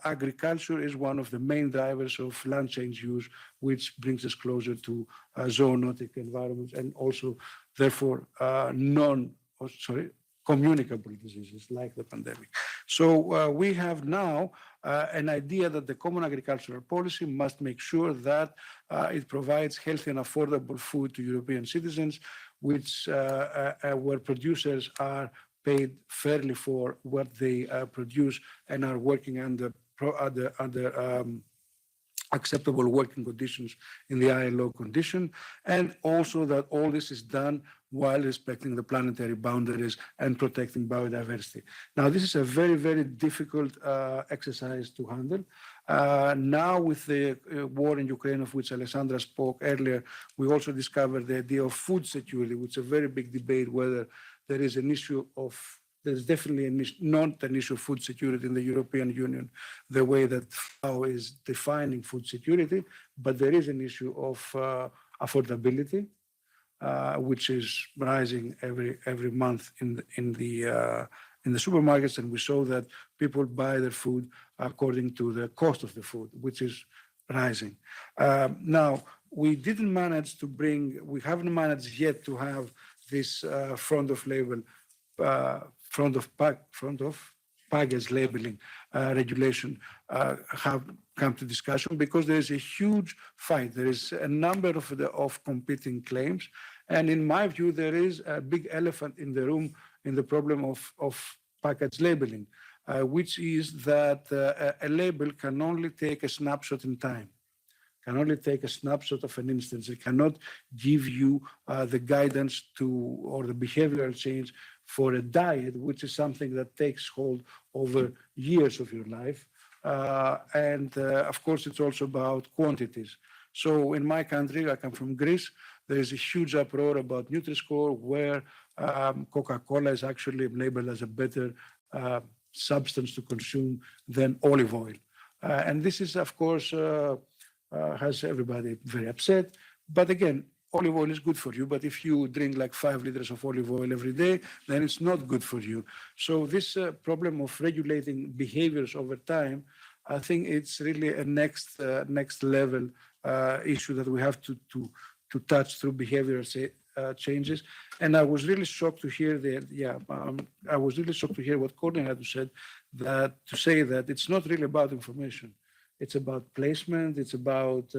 agriculture is one of the main drivers of land change use, which brings us closer to zoonotic environments and also, therefore, communicable diseases like the pandemic. So we have now an idea that the common agricultural policy must make sure that it provides healthy and affordable food to European citizens, which where producers are paid fairly for what they produce and are working under acceptable working conditions in the ILO condition, and also that all this is done while respecting the planetary boundaries and protecting biodiversity. Now, this is a very, very difficult exercise to handle. Now, with the war in Ukraine, of which Alessandra spoke earlier, we also discovered the idea of food security, which is a very big debate whether there is an issue of there's definitely not an issue of food security in the European Union, the way that FAO is defining food security, but there is an issue of affordability, which is rising every month in the supermarkets, and we saw that people buy their food according to the cost of the food, which is rising. Now, we haven't managed yet to have this front of package labeling regulation have come to discussion, because there is a huge fight. There is a number of competing claims, and in my view, there is a big elephant in the room in the problem of package labeling, which is that a label can only take a snapshot in time, can only take a snapshot of an instance. It cannot give you the guidance or the behavioral change for a diet, which is something that takes hold over years of your life. Of course, it's also about quantities. So in my country, I come from Greece, there is a huge uproar about Nutri-Score, where Coca-Cola is actually labeled as a better substance to consume than olive oil. And this is, of course, has everybody very upset. But again, olive oil is good for you, but if you drink like 5 liters of olive oil every day, then it's not good for you. So this problem of regulating behaviors over time, I think it's really a next level issue that we have to touch through behavioral changes. And I was really shocked to hear what Courtney had said, to say that it's not really about information. It's about placement. It's about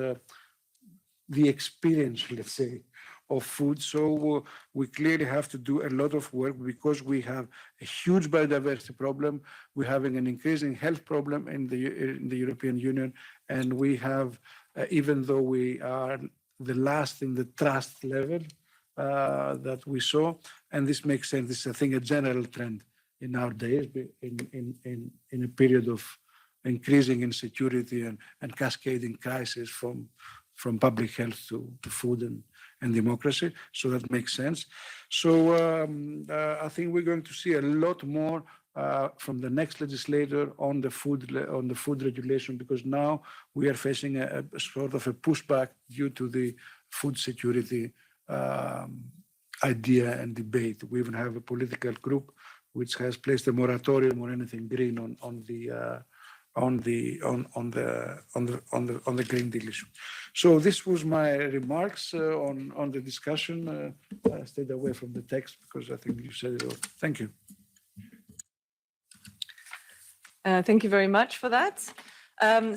the experience, let's say, of food. So we clearly have to do a lot of work, because we have a huge biodiversity problem. We're having an increasing health problem in the European Union, and we have, even though we are the last in the trust level, that we saw, and this makes sense. This is, I think, a general trend in our days, in a period of increasing insecurity and cascading crisis from public health to food and democracy. So that makes sense. So I think we're going to see a lot more from the next legislator on the food regulation, because now we are facing a sort of a pushback due to the food security idea and debate. We even have a political group which has placed a moratorium on anything green on the Green Deal issue. So this was my remarks on the discussion. I stayed away from the text because I think you said it all. Thank you. Thank you very much for that.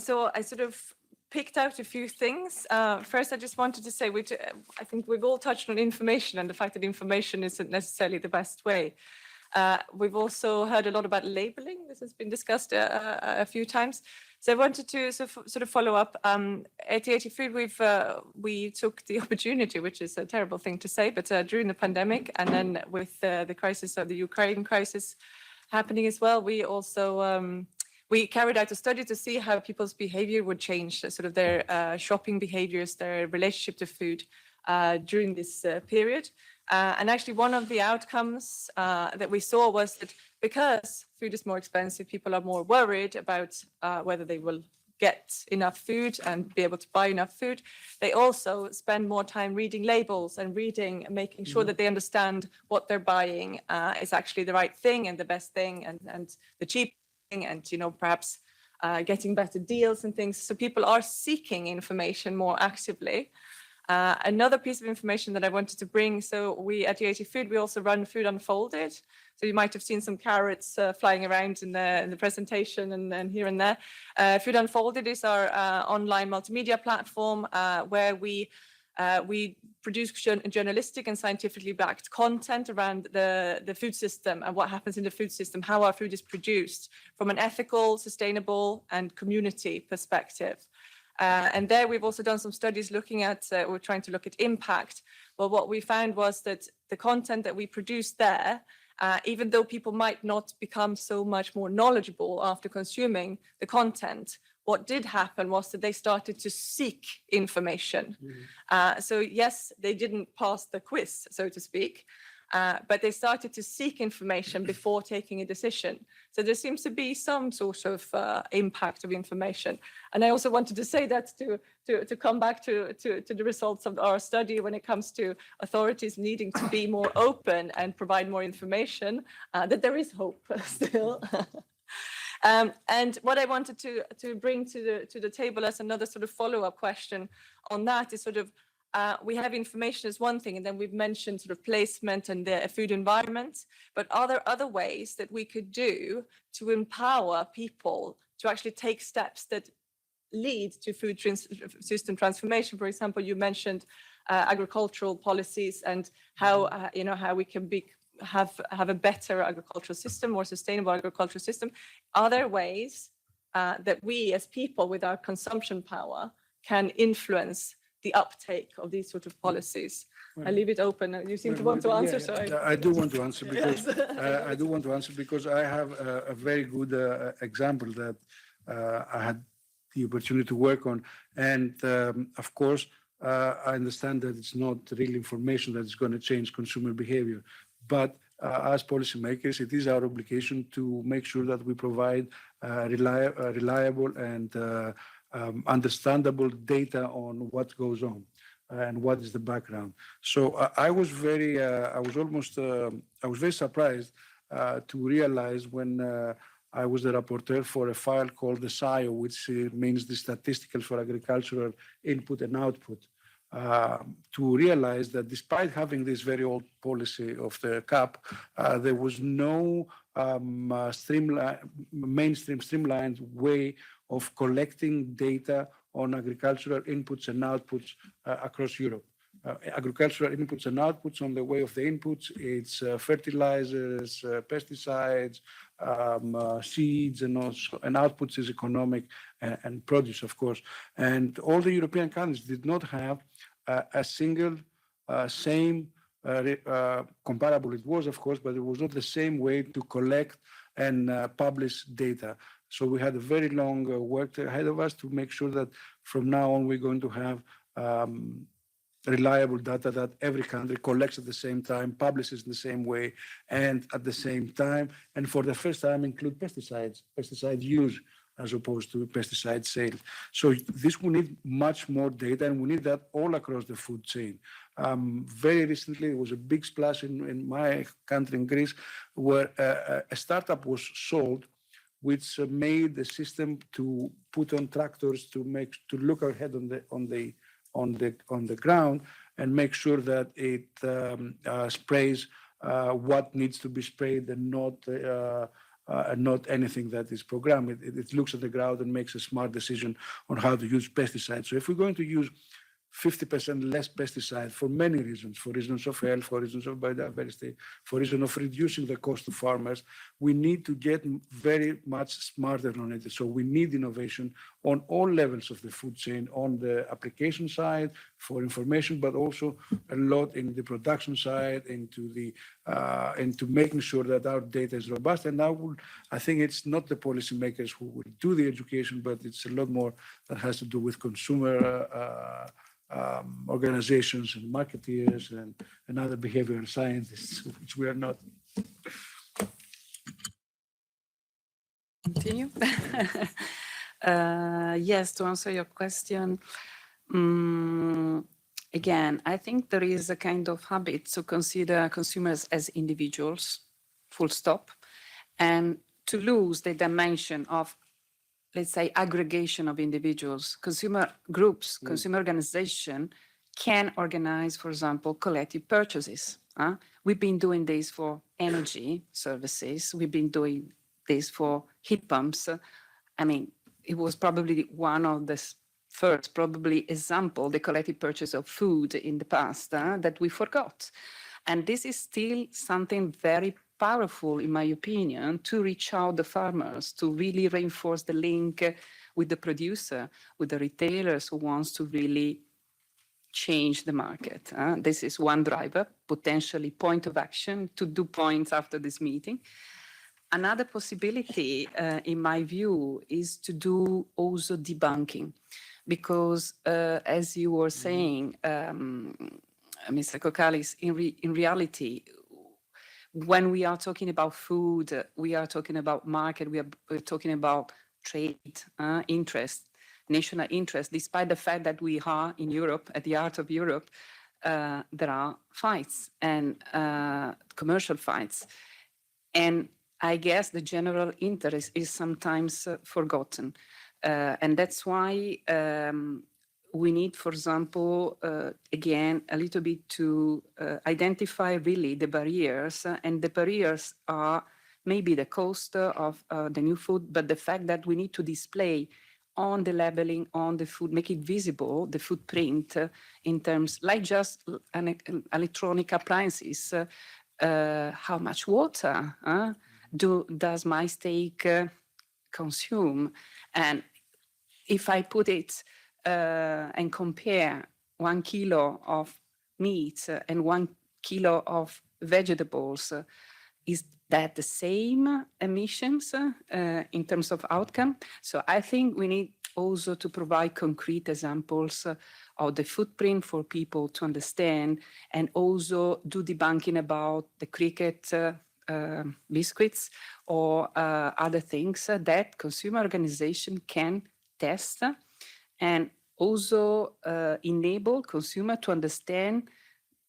So I sort of picked out a few things. First, I just wanted to say, I think we've all touched on information and the fact that information isn't necessarily the best way. We've also heard a lot about labeling. This has been discussed a few times. So I wanted to sort of follow up. At EIT Food, we took the opportunity, which is a terrible thing to say, but during the pandemic, and then with the crisis of the Ukraine crisis happening as well, we also we carried out a study to see how people's behavior would change, sort of their shopping behaviors, their relationship to food during this period. And actually, one of the outcomes that we saw was that because food is more expensive, people are more worried about whether they will get enough food and be able to buy enough food. They also spend more time reading labels and making sure that they understand what they're buying is actually the right thing and the best thing and the cheap thing, and perhaps getting better deals and things. So people are seeking information more actively. Another piece of information that I wanted to bring, so we at EIT Food, we also run Food Unfolded. So you might have seen some carrots flying around in the presentation and here and there. Food Unfolded is our online multimedia platform where we produce journalistic and scientifically backed content around the food system and what happens in the food system, how our food is produced from an ethical, sustainable, and community perspective. And there we've also done some studies looking at, we're trying to look at impact. Well, what we found was that the content that we produced there, even though people might not become so much more knowledgeable after consuming the content, what did happen was that they started to seek information. So yes, they didn't pass the quiz, so to speak, but they started to seek information before taking a decision. So there seems to be some sort of impact of information. And I also wanted to say that to come back to the results of our study when it comes to authorities needing to be more open and provide more information, that there is hope still. And what I wanted to bring to the table as another sort of follow-up question on that is sort of, we have information as one thing, and then we've mentioned sort of placement and the food environment, but are there other ways that we could do to empower people to actually take steps that lead to food system transformation? For example, you mentioned agricultural policies and how how we can have a better agricultural system, more sustainable agricultural system. Are there ways that we as people with our consumption power can influence the uptake of these sort of policies? I leave it open. You seem to want to answer, so I do want to answer because I do want to answer because I have a very good example that I had the opportunity to work on, and of course I understand that it's not real information that is going to change consumer behavior, but as policymakers, it is our obligation to make sure that we provide reliable and understandable data on what goes on and what is the background. So I was very surprised to realize when I was the rapporteur for a file called the SIO, which means the Statisticals for Agricultural Input and Output, to realize that despite having this very old policy of the CAP, there was no mainstream streamlined way of collecting data on agricultural inputs and outputs across Europe. Agricultural inputs and outputs, on the way of the inputs, it's fertilizers, pesticides, seeds, and outputs is economic and produce, of course. And all the European countries did not have a single same comparable it was, of course, but it was not the same way to collect and publish data. So we had a very long work ahead of us to make sure that from now on we're going to have reliable data that every country collects at the same time, publishes in the same way, and at the same time, and for the first time include pesticide use as opposed to pesticide sales. So this will need much more data, and we need that all across the food chain. Very recently, there was a big splash in my country, in Greece, where a startup was sold, which made the system to put on tractors to look ahead on the ground and make sure that it sprays what needs to be sprayed and not anything that is programmed. It looks at the ground and makes a smart decision on how to use pesticides. So if we're going to use 50% less pesticide for many reasons, for reasons of health, for reasons of biodiversity, for reasons of reducing the cost to farmers, we need to get very much smarter on it. So we need innovation on all levels of the food chain, on the application side for information, but also a lot in the production side, into making sure that our data is robust. And I think it's not the policymakers who will do the education, but it's a lot more that has to do with consumer organizations and marketeers and other behavioral scientists, which we are not. Continue. Yes, to answer your question, again, I think there is a kind of habit to consider consumers as individuals, full stop, and to lose the dimension of, let's say, aggregation of individuals. Consumer groups, consumer organization can organize, for example, collective purchases. We've been doing this for energy services. We've been doing this for heat pumps. I mean, it was probably one of the first, probably example, the collective purchase of food in the past that we forgot. And this is still something very powerful, in my opinion, to reach out the farmers, to really reinforce the link with the producer, with the retailers who wants to really change the market. This is one driver, potentially point of action, to do points after this meeting. Another possibility, in my view, is to do also debunking, because as you were saying, Mr. Kokalis, in reality, when we are talking about food, we are talking about market, we're talking about trade, interest, national interest. Despite the fact that we are in Europe, at the heart of Europe, there are fights and commercial fights. And I guess the general interest is sometimes forgotten. And that's why we need, for example, again, a little bit to identify really the barriers. And the barriers are maybe the cost of the new food, but the fact that we need to display on the labeling, on the food, make it visible, the footprint in terms, like just an electronic appliances, how much water does my steak consume? And if I put it and compare 1 kilo of meat and 1 kilo of vegetables, is that the same emissions in terms of outcome? So I think we need also to provide concrete examples of the footprint for people to understand, and also do debunking about the cricket biscuits or other things that consumer organization can test, and also enable consumer to understand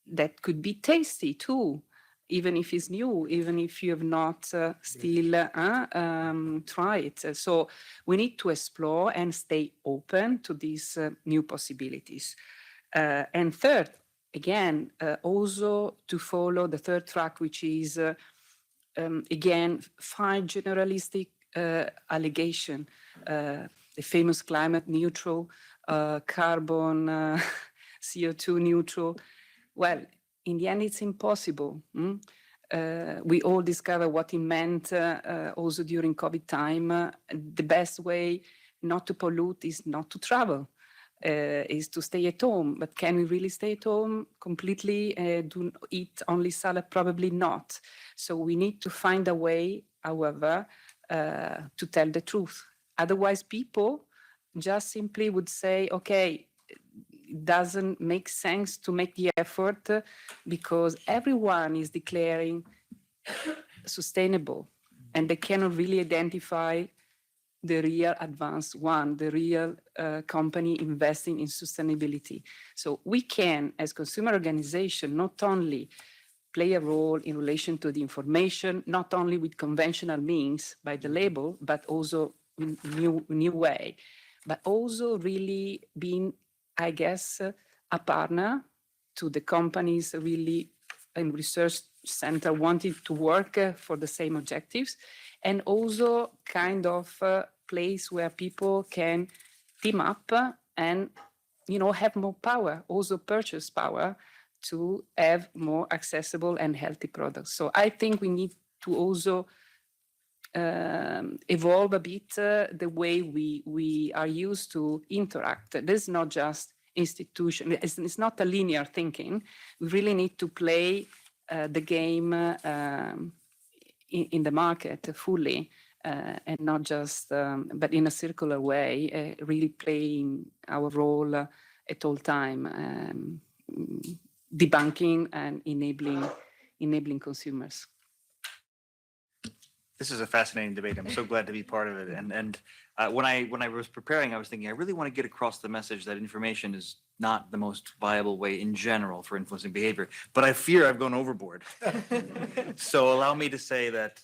that could be tasty too, even if it's new, even if you have not still tried it. So we need to explore and stay open to these new possibilities. And third, again, also to follow the third track, which is, again, find generalistic allegation, the famous climate neutral, carbon, CO2 neutral. Well, in the end, it's impossible. We all discover what it meant also during COVID time. The best way not to pollute is not to travel. is to stay at home. But can we really stay at home completely? Do eat only salad? Probably not. So we need to find a way, however, to tell the truth. Otherwise, people just simply would say, okay, it doesn't make sense to make the effort because everyone is declaring sustainable and they cannot really identify the real advanced one, the real company investing in sustainability. So we can, as consumer organization, not only play a role in relation to the information, not only with conventional means by the label, but also in new way, but also really being, I guess, a partner to the companies really in research center wanting to work for the same objectives, and also kind of place where people can team up and have more power, also purchase power, to have more accessible and healthy products. So I think we need to also evolve a bit the way we are used to interact. This is not just institution. It's not a linear thinking. We really need to play the game in the market fully and not just, but in a circular way, really playing our role at all time, debunking and enabling consumers. This is a fascinating debate. I'm so glad to be part of it. And when I was preparing, I was thinking I really want to get across the message that information is not the most viable way in general for influencing behavior. But I fear I've gone overboard. So allow me to say that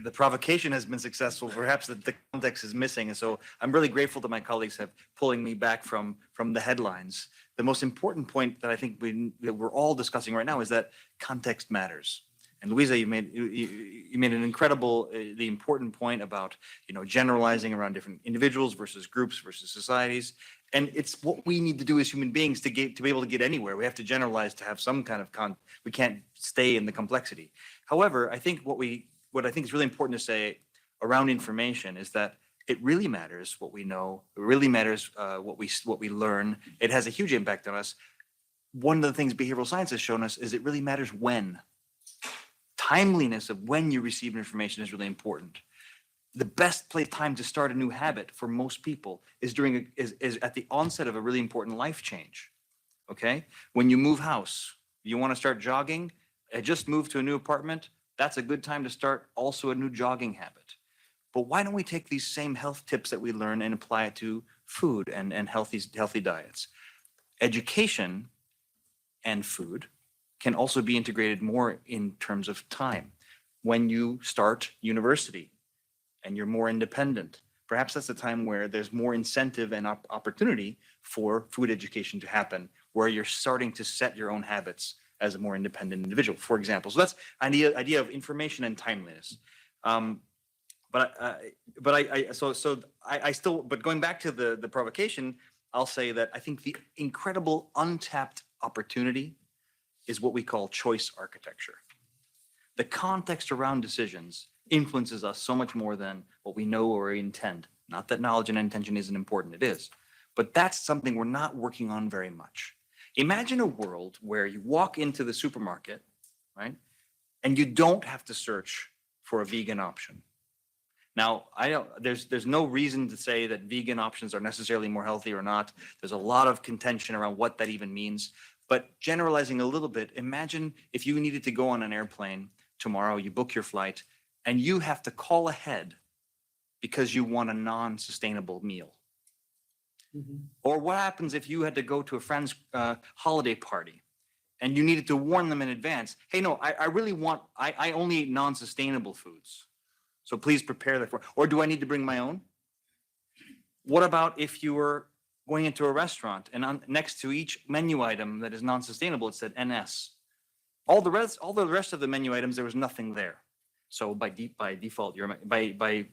the provocation has been successful. Perhaps the context is missing. And so I'm really grateful that my colleagues have pulling me back from the headlines. The most important point that I think that we're all discussing right now is that context matters. And Luisa, you made an incredible, the important point about generalizing around different individuals versus groups versus societies, and it's what we need to do as human beings to be able to get anywhere. We have to generalize to have some kind of we can't stay in the complexity. However, I think what I think is really important to say around information is that it really matters what we know. It really matters what we learn. It has a huge impact on us. One of the things behavioral science has shown us is it really matters when. Timeliness of when you receive information is really important. The best time to start a new habit for most people is is at the onset of a really important life change. Okay, when you move house, you want to start jogging. I just moved to a new apartment. That's a good time to start also a new jogging habit. But why don't we take these same health tips that we learn and apply it to food and healthy diets? Education and food can also be integrated more in terms of time. When you start university and you're more independent, perhaps that's a time where there's more incentive and opportunity for food education to happen, where you're starting to set your own habits as a more independent individual, for example. So that's an idea of information and timeliness. But going back to the provocation, I'll say that I think the incredible untapped opportunity is what we call choice architecture. The context around decisions influences us so much more than what we know or intend. Not that knowledge and intention isn't important, it is. But that's something we're not working on very much. Imagine a world where you walk into the supermarket, right? And you don't have to search for a vegan option. Now, there's no reason to say that vegan options are necessarily more healthy or not. There's a lot of contention around what that even means. But generalizing a little bit, imagine if you needed to go on an airplane tomorrow, you book your flight, and you have to call ahead because you want a non-sustainable meal. Mm-hmm. Or what happens if you had to go to a friend's holiday party and you needed to warn them in advance, hey, no, I only eat non-sustainable foods. So please prepare that for, or do I need to bring my own? What about if you were going into a restaurant and next to each menu item that is non-sustainable, it said NS. All the rest of the menu items, there was nothing there. So by default, by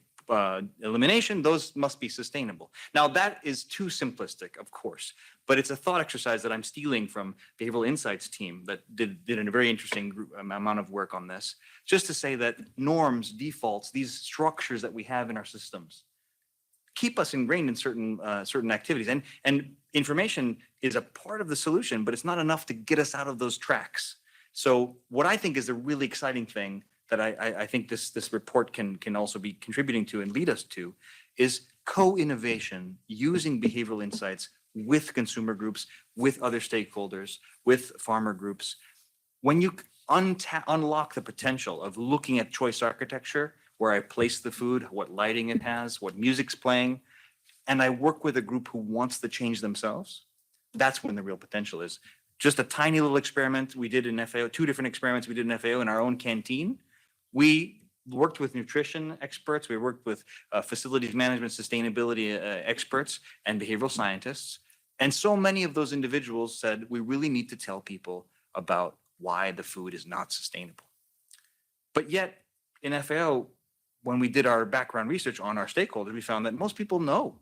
elimination, those must be sustainable. Now that is too simplistic, of course, but it's a thought exercise that I'm stealing from Behavioral Insights team that did a very interesting amount of work on this, just to say that norms, defaults, these structures that we have in our systems, keep us ingrained in certain activities. And information is a part of the solution, but it's not enough to get us out of those tracks. So what I think is a really exciting thing that I think this report can also be contributing to and lead us to is co-innovation using behavioral insights with consumer groups, with other stakeholders, with farmer groups. When you unlock the potential of looking at choice architecture, where I place the food, what lighting it has, what music's playing, and I work with a group who wants the change themselves, that's when the real potential is. Just a tiny little experiment we did in FAO, 2 different experiments we did in FAO in our own canteen. We worked with nutrition experts, we worked with facilities management, sustainability experts, and behavioral scientists. And so many of those individuals said, we really need to tell people about why the food is not sustainable. But yet, in FAO, when we did our background research on our stakeholders, we found that most people know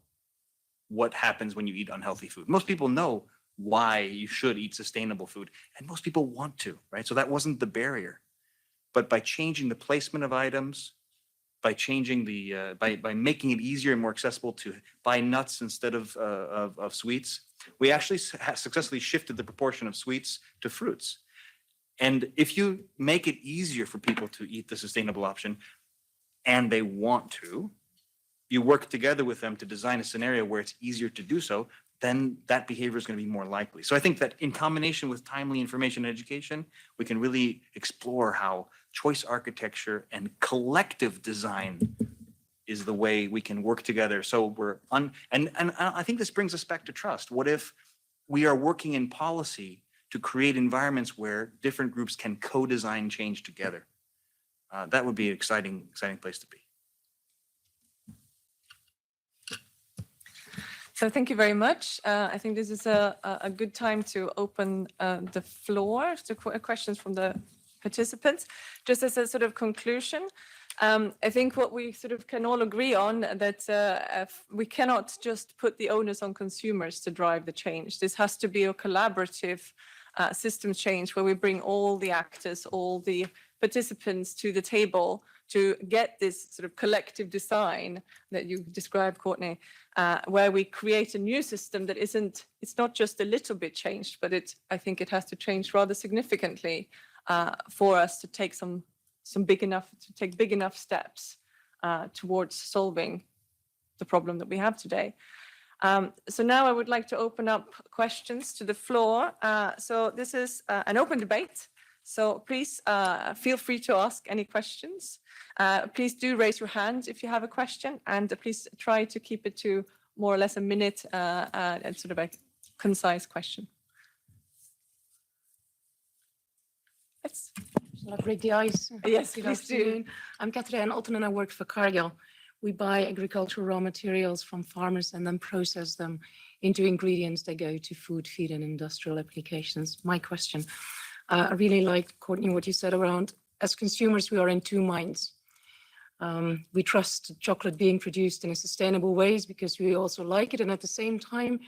what happens when you eat unhealthy food. Most people know why you should eat sustainable food, and most people want to, right? So that wasn't the barrier. But by changing the placement of items, by changing by making it easier and more accessible to buy nuts instead of sweets, we actually successfully shifted the proportion of sweets to fruits. And if you make it easier for people to eat the sustainable option, and they want to, you work together with them to design a scenario where it's easier to do so, then that behavior is going to be more likely. So I think that in combination with timely information and education, we can really explore how choice architecture and collective design is the way we can work together. So and I think this brings us back to trust. What if we are working in policy to create environments where different groups can co-design change together? That would be an exciting place to be. So thank you very much. I think this is a good time to open the floor to questions from the participants. Just as a sort of conclusion, I think what we sort of can all agree on that we cannot just put the onus on consumers to drive the change. This has to be a collaborative system change where we bring all the actors, all the participants to the table to get this sort of collective design that you described, Courtney, where we create a new system that it's not just a little bit changed, but I think it has to change rather significantly for us to take big enough steps towards solving the problem that we have today. So now I would like to open up questions to the floor. So this is an open debate. So please feel free to ask any questions. Please do raise your hand if you have a question, and please try to keep it to more or less a minute and sort of a concise question. Shall I break the ice? Yes, Good please do. afternoon. I'm Katrijn Otten and I work for Cargill. We buy agricultural raw materials from farmers and then process them into ingredients that go to food, feed, and industrial applications. My question, I really liked, Courtney, what you said around, as consumers, we are in 2 minds. We trust chocolate being produced in a sustainable ways because we also like it. And at the same time,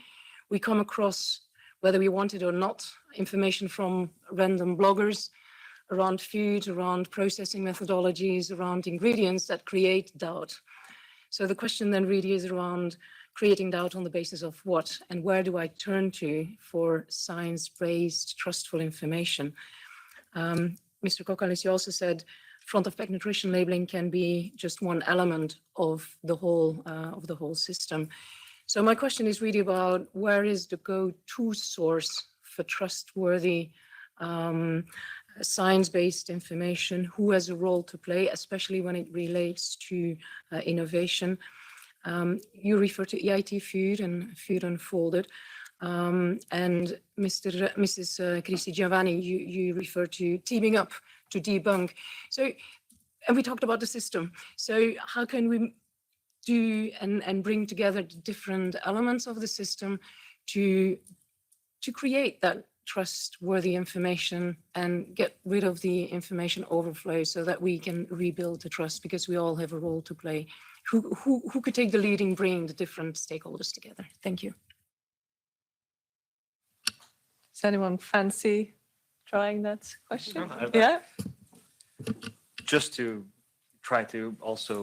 we come across, whether we want it or not, information from random bloggers around food, around processing methodologies, around ingredients that create doubt. So the question then really is around creating doubt on the basis of what, and where do I turn to for science-based, trustful information? Mr. Kokalis, you also said front-of-pack nutrition labeling can be just one element of the whole system. So my question is really about where is the go-to source for trustworthy science-based information, who has a role to play, especially when it relates to innovation. You refer to EIT Food and Food Unfolded, and Mrs. Cristi Giovanni, you refer to teaming up to debunk. So, and we talked about the system. So how can we do and bring together the different elements of the system to create that trustworthy information and get rid of the information overflow so that we can rebuild the trust, because we all have a role to play. Who could take the lead in bringing the different stakeholders together? Thank you. Does anyone fancy trying that question? No, Yeah. Just to try to also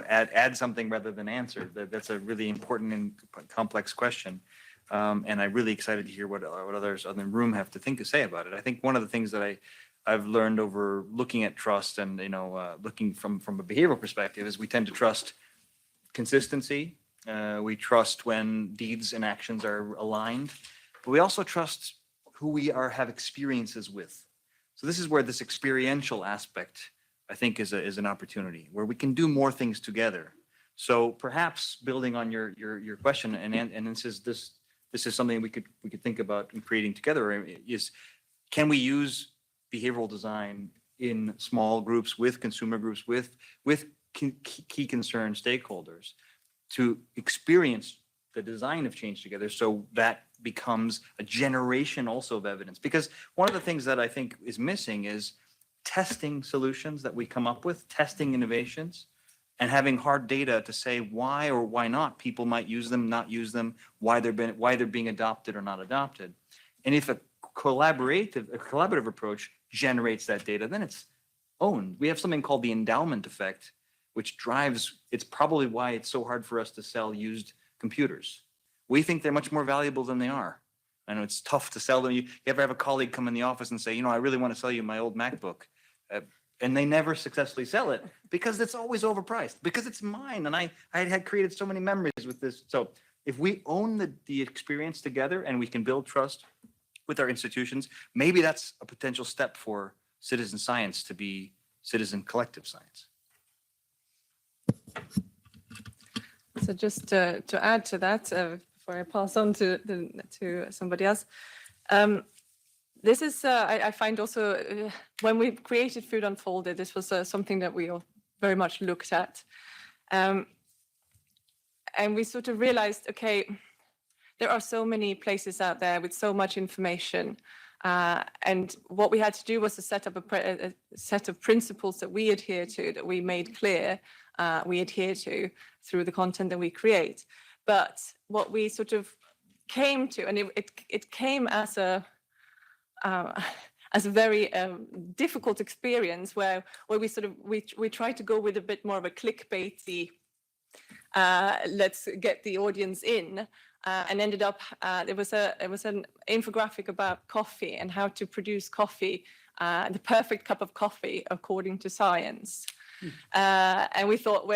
add something rather than answer. That's a really important and complex question. And I'm really excited to hear what others in the room have to say about it. I think one of the things that I've learned over looking at trust and, looking from a behavioral perspective is we tend to trust consistency. We trust when deeds and actions are aligned, but we also trust who we have experiences with. So this is where this experiential aspect, I think, is an opportunity where we can do more things together. So perhaps building on your question, and this is something we could think about in creating together, is can we use behavioral design in small groups with consumer groups with key concerned stakeholders to experience the design of change together, so that becomes a generation also of evidence. Because one of the things that I think is missing is testing solutions that we come up with, testing innovations, and having hard data to say why or why not people might use them, not use them, why they're being adopted or not adopted. And if a collaborative approach generates that data, then it's owned. We have something called the endowment effect, which drives, it's probably why it's so hard for us to sell used computers. We think they're much more valuable than they are. I know it's tough to sell them. You ever have a colleague come in the office and say, I really want to sell you my old MacBook. And they never successfully sell it because it's always overpriced, because it's mine. And I had created so many memories with this. So if we own the experience together and we can build trust with our institutions, maybe that's a potential step for citizen science to be citizen collective science. So just to add to that, before I pass on to somebody else, this is, I find also, when we created Food Unfolded, this was something that we all very much looked at. And we sort of realized, okay, there are so many places out there with so much information. And what we had to do was to set up a set of principles that we adhere to, that we made clear we adhere to through the content that we create. But what we sort of came to, and it came as a very difficult experience where we sort of we tried to go with a bit more of a clickbaity, let's get the audience in, and ended up it was an infographic about coffee and how to produce coffee, the perfect cup of coffee according to science. And we thought,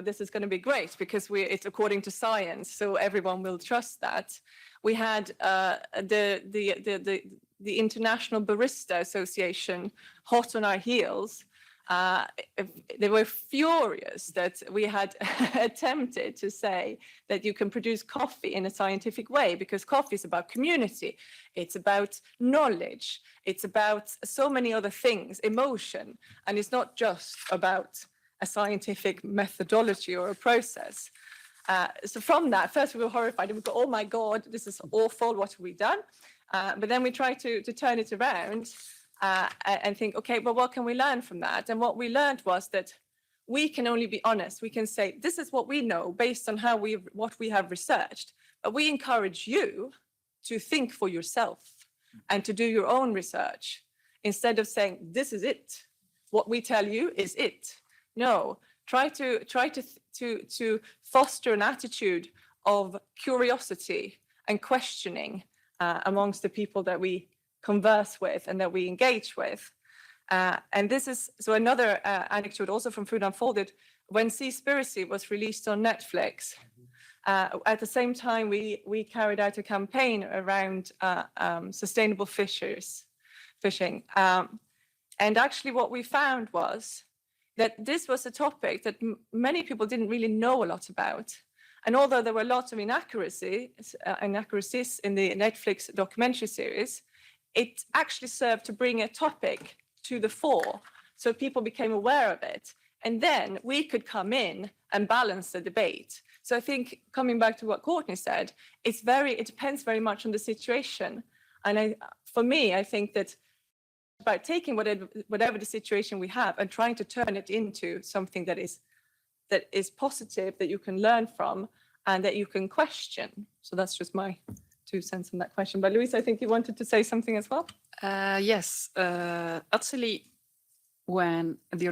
this is going to be great because it's according to science, so everyone will trust that. We had the International Barista Association hot on our heels. They were furious that we had attempted to say that you can produce coffee in a scientific way, because coffee is about community, it's about knowledge, it's about so many other things, emotion, and it's not just about a scientific methodology or a process. So from that, first we were horrified and we thought, oh my God, this is awful, what have we done? But then we tried to turn it around and think, okay, well, what can we learn from that? And what we learned was that we can only be honest. We can say, this is what we know based on what we have researched, but we encourage you to think for yourself and to do your own research instead of saying, this is it. What we tell you is it. No, try to foster an attitude of curiosity and questioning amongst the people that we converse with and that we engage with. And this is, so another anecdote also from Food Unfolded, when Seaspiracy was released on Netflix, at the same time we carried out a campaign around sustainable fishing. And actually what we found was that this was a topic that many people didn't really know a lot about. And although there were lots of inaccuracies in the Netflix documentary series, it actually served to bring a topic to the fore, so people became aware of it. And then we could come in and balance the debate. So I think, coming back to what Courtney said, it depends very much on the situation. And for me, I think that by taking whatever the situation we have and trying to turn it into something that is positive, that you can learn from and that you can question. So that's just my 2 cents on that question. But Louise, I think you wanted to say something as well. Yes, actually, when the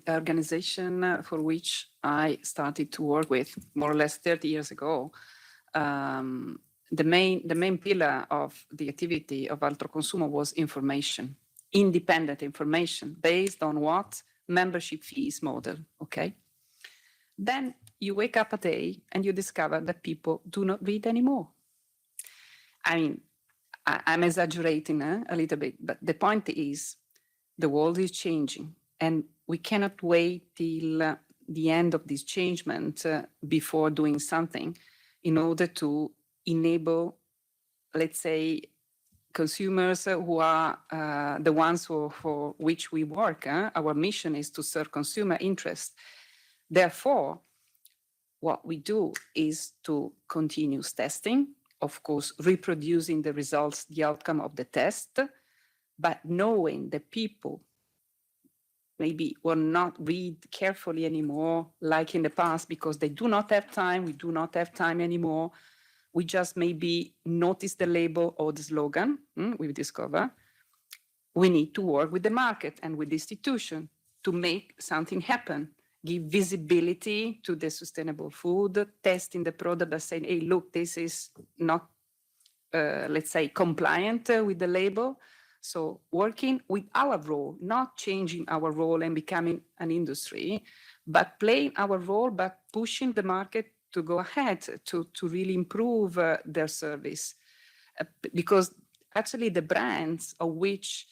organization for which I started to work with more or less 30 years ago, the main pillar of the activity of Altro Consumo was information, independent information based on what? Membership fees model, okay? Then you wake up a day and you discover that people do not read anymore. I mean, I'm exaggerating a little bit, but the point is the world is changing and we cannot wait till the end of this changement before doing something in order to enable, let's say, consumers who are the ones for which we work. Our mission is to serve consumer interests. Therefore, what we do is to continue testing, of course, reproducing the results, the outcome of the test, but knowing that people maybe will not read carefully anymore like in the past because they do not have time, we do not have time anymore. We just maybe notice the label or the slogan, we discover. We need to work with the market and with the institution to make something happen, give visibility to the sustainable food, testing the product by saying, hey, look, this is not, let's say, compliant with the label. So working with our role, not changing our role and becoming an industry, but playing our role, but pushing the market to go ahead, to really improve their service. Because actually the brands of which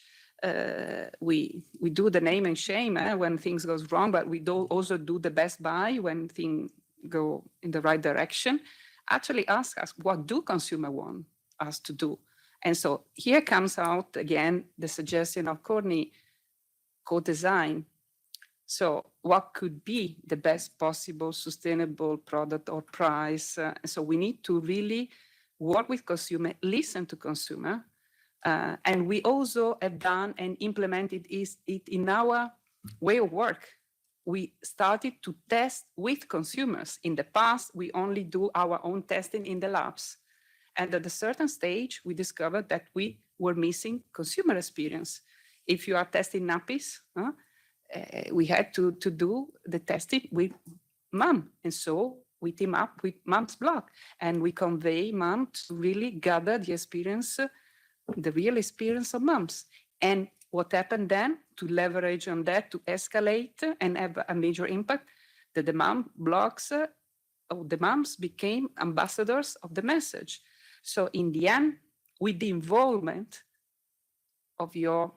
we do the name and shame when things goes wrong, but we also do the best buy when things go in the right direction, actually ask us, what do consumer want us to do? And so here comes out again the suggestion of Courtney, co-design. So what could be the best possible sustainable product or price? So we need to really work with consumer, listen to consumer. And we also have done and implemented it in our way of work. We started to test with consumers. In the past, we only do our own testing in the labs. And at a certain stage, we discovered that we were missing consumer experience. If you are testing nappies, we had to do the testing with mom. And so we team up with Mom's Blog and we convey mom to really gather the experience, the real experience of moms. And what happened then to leverage on that, to escalate and have a major impact, that the mom blogs of the moms became ambassadors of the message. So in the end, with the involvement of your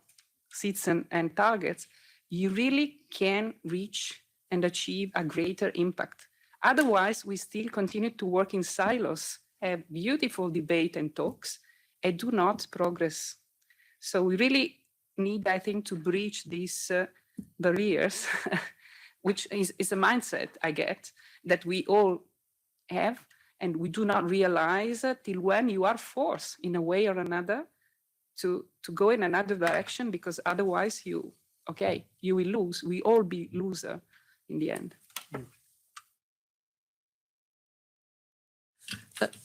citizens and targets, you really can reach and achieve a greater impact. Otherwise, we still continue to work in silos, have beautiful debate and talks, and do not progress. So we really need, I think, to breach these barriers, which is a mindset, I get, that we all have, and we do not realize till when you are forced in a way or another to go in another direction, because otherwise you will lose. We all be loser in the end.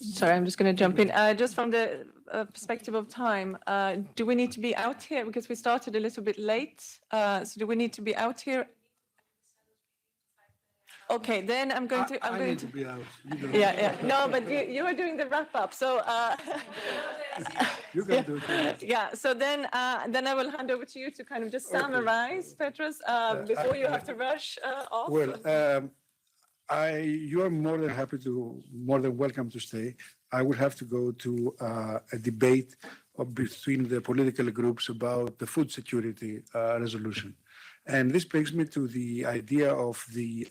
Sorry, I'm just going to jump in. Just from the perspective of time, do we need to be out here? Because we started a little bit late. So do we need to be out here? Okay, then I'm going to. I need to be out. Yeah. No, but you are doing the wrap up. So You can do it. yeah. So then I will hand over to you to kind of just summarize, Petros, before you have to rush off. Well, you are more than welcome to stay. I will have to go to a debate between the political groups about the food security resolution. And this brings me to the idea of the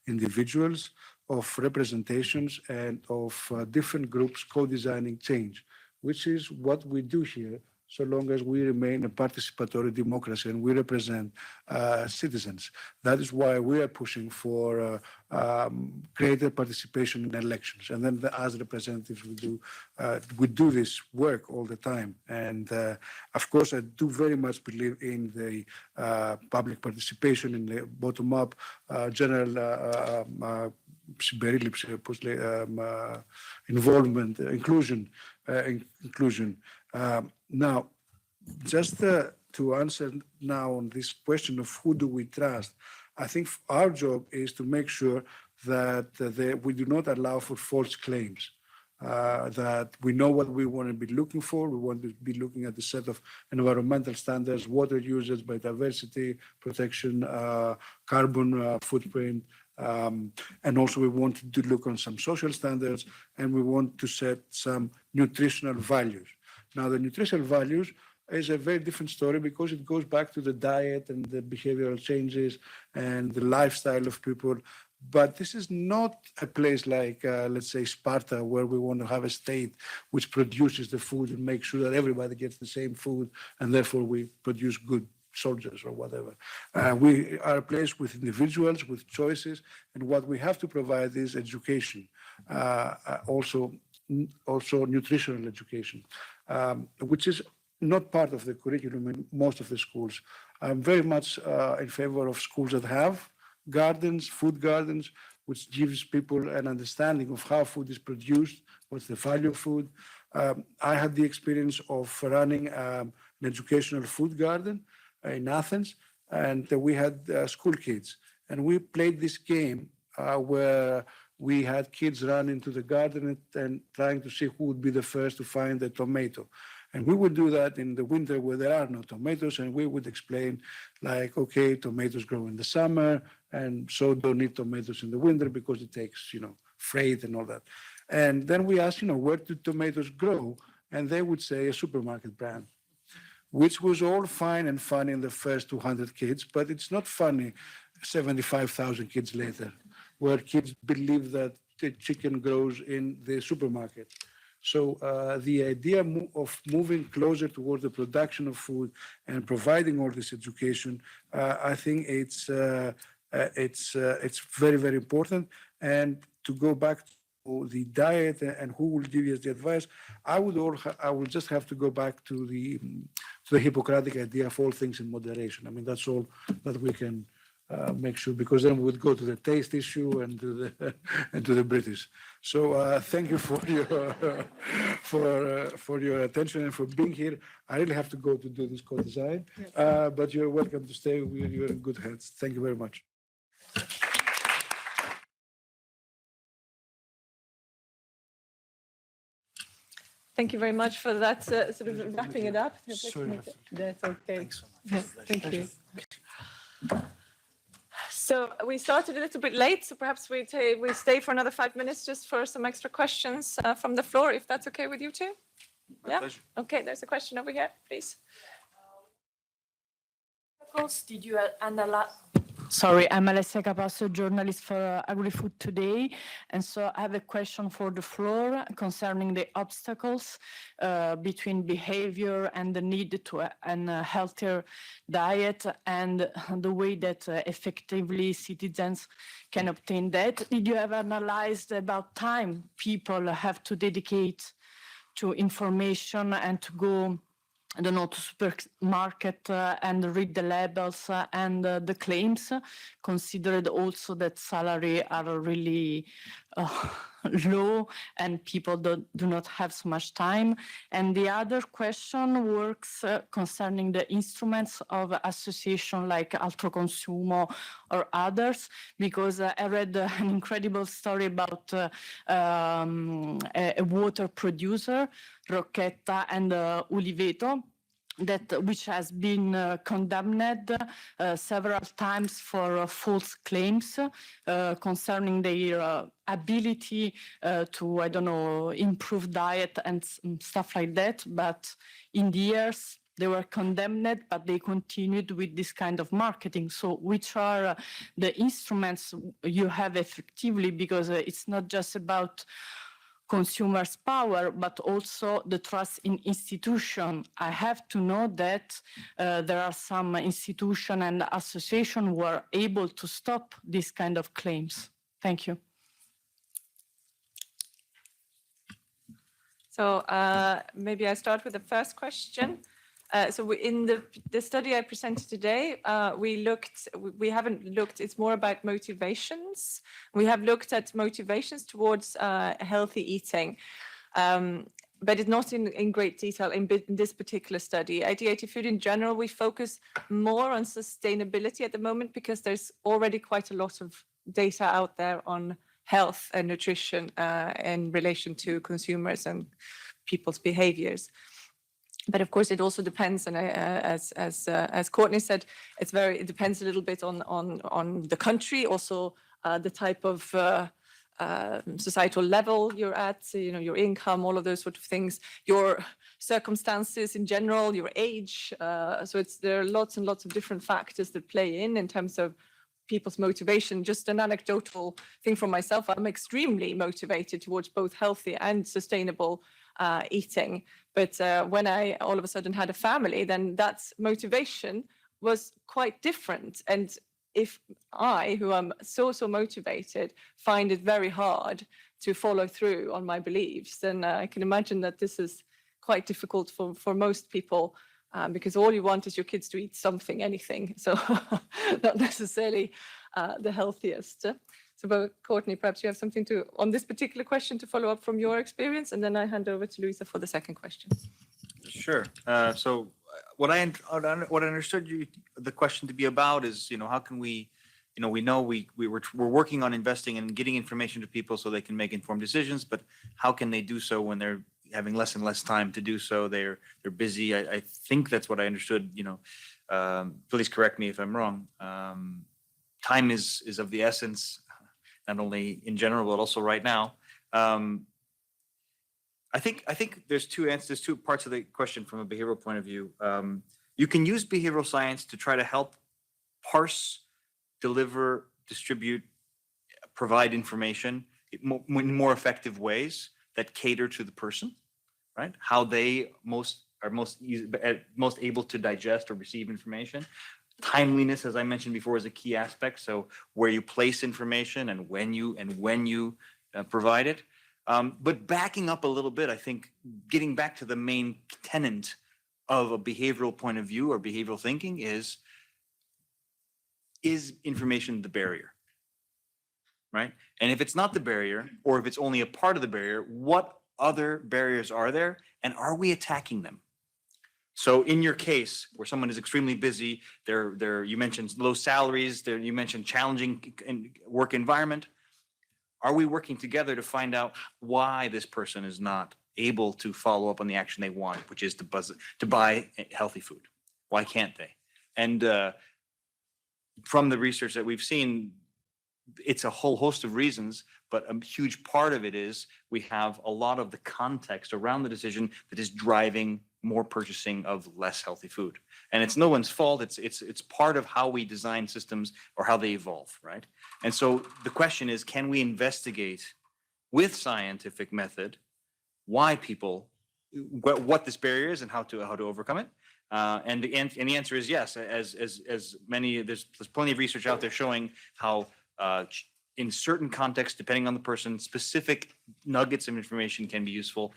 individuals, of representations, and of different groups co-designing change, which is what we do here, so long as we remain a participatory democracy and we represent citizens. That is why we are pushing for greater participation in elections. And then as representatives, we do this work all the time. And of course, I do very much believe in the public participation, in the bottom-up general involvement, inclusion. Now, just to answer now on this question of who do we trust, I think our job is to make sure that we do not allow for false claims. That we know what we want to be looking for. We want to be looking at the set of environmental standards, water usage, biodiversity protection, carbon footprint, and also we want to look on some social standards, and we want to set some nutritional values. Now, the nutritional values is a very different story because it goes back to the diet and the behavioral changes and the lifestyle of people. But this is not a place like, let's say, Sparta, where we want to have a state which produces the food and makes sure that everybody gets the same food, and therefore we produce good soldiers or whatever. We are a place with individuals, with choices, and what we have to provide is education, also nutritional education, which is not part of the curriculum in most of the schools. I'm very much in favor of schools that have gardens, food gardens, which gives people an understanding of how food is produced, what's the value of food. I had the experience of running an educational food garden in Athens, and we had school kids. And we played this game where we had kids run into the garden and trying to see who would be the first to find a tomato. And we would do that in the winter where there are no tomatoes, and we would explain like, okay, tomatoes grow in the summer, and so don't need tomatoes in the winter because it takes, freight and all that. And then we asked, where do tomatoes grow? And they would say a supermarket brand, which was all fine and funny in the first 200 kids, but it's not funny 75,000 kids later, where kids believe that the chicken grows in the supermarket. So the idea of moving closer towards the production of food and providing all this education, I think it's very, very important. And to go back to the diet and who will give us the advice, I would just have to go back to the Hippocratic idea of all things in moderation. I mean, that's all that we can make sure, because then we would go to the taste issue and to the British. So thank you for your attention and for being here. I really have to go to do this co-design, but you're welcome to stay. You're in good hands. Thank you very much. Thank you very much for that sort of wrapping it up. Sorry. That's okay. Thanks so much. Thank you. So we started a little bit late, so perhaps we stay for another 5 minutes just for some extra questions from the floor, if that's okay with you too. Yeah. Pleasure. Okay, there's a question over here, please. Did you analyze? Sorry, I'm Alessia Capasso, journalist for AgriFood Today. And so I have a question for the floor concerning the obstacles between behavior and the need to a healthier diet and the way that effectively citizens can obtain that. Did you ever analyze about time people have to dedicate to information and to go, I don't know, to supermarket and read the labels and the claims, considered also that salary are really low and people do not have so much time. And the other question works concerning the instruments of association like Altro Consumo or others, because I read an incredible story about a water producer, Rocchetta and Uliveto, which has been condemned several times for false claims concerning their ability to, I don't know, improve diet and stuff like that. But in the years, they were condemned, but they continued with this kind of marketing. So which are the instruments you have effectively? Because it's not just about consumers' power, but also the trust in institution. I have to know that there are some institution and association who are able to stop this kind of claims. Thank you. So maybe I start with the first question. So in the study I presented today, we haven't looked, it's more about motivations. We have looked at motivations towards healthy eating. but it's not in great detail in this particular study. At EIT Food in general, we focus more on sustainability at the moment because there's already quite a lot of data out there on health and nutrition in relation to consumers and people's behaviors. But of course, it also depends, and as Courtney said, it depends a little bit on the country, also the type of societal level you're at, so, your income, all of those sort of things, your circumstances in general, your age. So there are lots and lots of different factors that play in terms of people's motivation. Just an anecdotal thing from myself, I'm extremely motivated towards both healthy and sustainable eating. But when I all of a sudden had a family, then that motivation was quite different. And if I, who am so motivated, find it very hard to follow through on my beliefs, then I can imagine that this is quite difficult for most people, because all you want is your kids to eat something, anything. So not necessarily the healthiest. So, but Courtney, perhaps you have something on this particular question to follow up from your experience, and then I hand over to Luisa for the second question. Sure. So what I understood the question to be about is, how can we, we know we're working on investing and getting information to people so they can make informed decisions, but how can they do so when they're having less and less time to do so? They're busy. I think that's what I understood. Please correct me if I'm wrong. Time is of the essence, not only in general but also right now. I think there's two answers. There's two parts of the question from a behavioral point of view. You can use behavioral science to try to help parse, deliver, distribute, provide information in more effective ways that cater to the person, right? How they are most able to digest or receive information. Timeliness, as I mentioned before, is a key aspect. So where you place information and when you provide it. But backing up a little bit, I think getting back to the main tenet of a behavioral point of view or behavioral thinking is information the barrier, right? And if it's not the barrier, or if it's only a part of the barrier, what other barriers are there, and are we attacking them? So in your case, where someone is extremely busy, you mentioned low salaries, you mentioned challenging work environment. Are we working together to find out why this person is not able to follow up on the action they want, which is to buy healthy food? Why can't they? And from the research that we've seen, it's a whole host of reasons, but a huge part of it is we have a lot of the context around the decision that is driving more purchasing of less healthy food. And it's no one's fault. It's part of how we design systems or how they evolve, right? And so the question is, can we investigate with scientific method why people, what this barrier is and how to overcome it? And the answer is yes. There's plenty of research out there showing how in certain contexts, depending on the person, specific nuggets of information can be useful.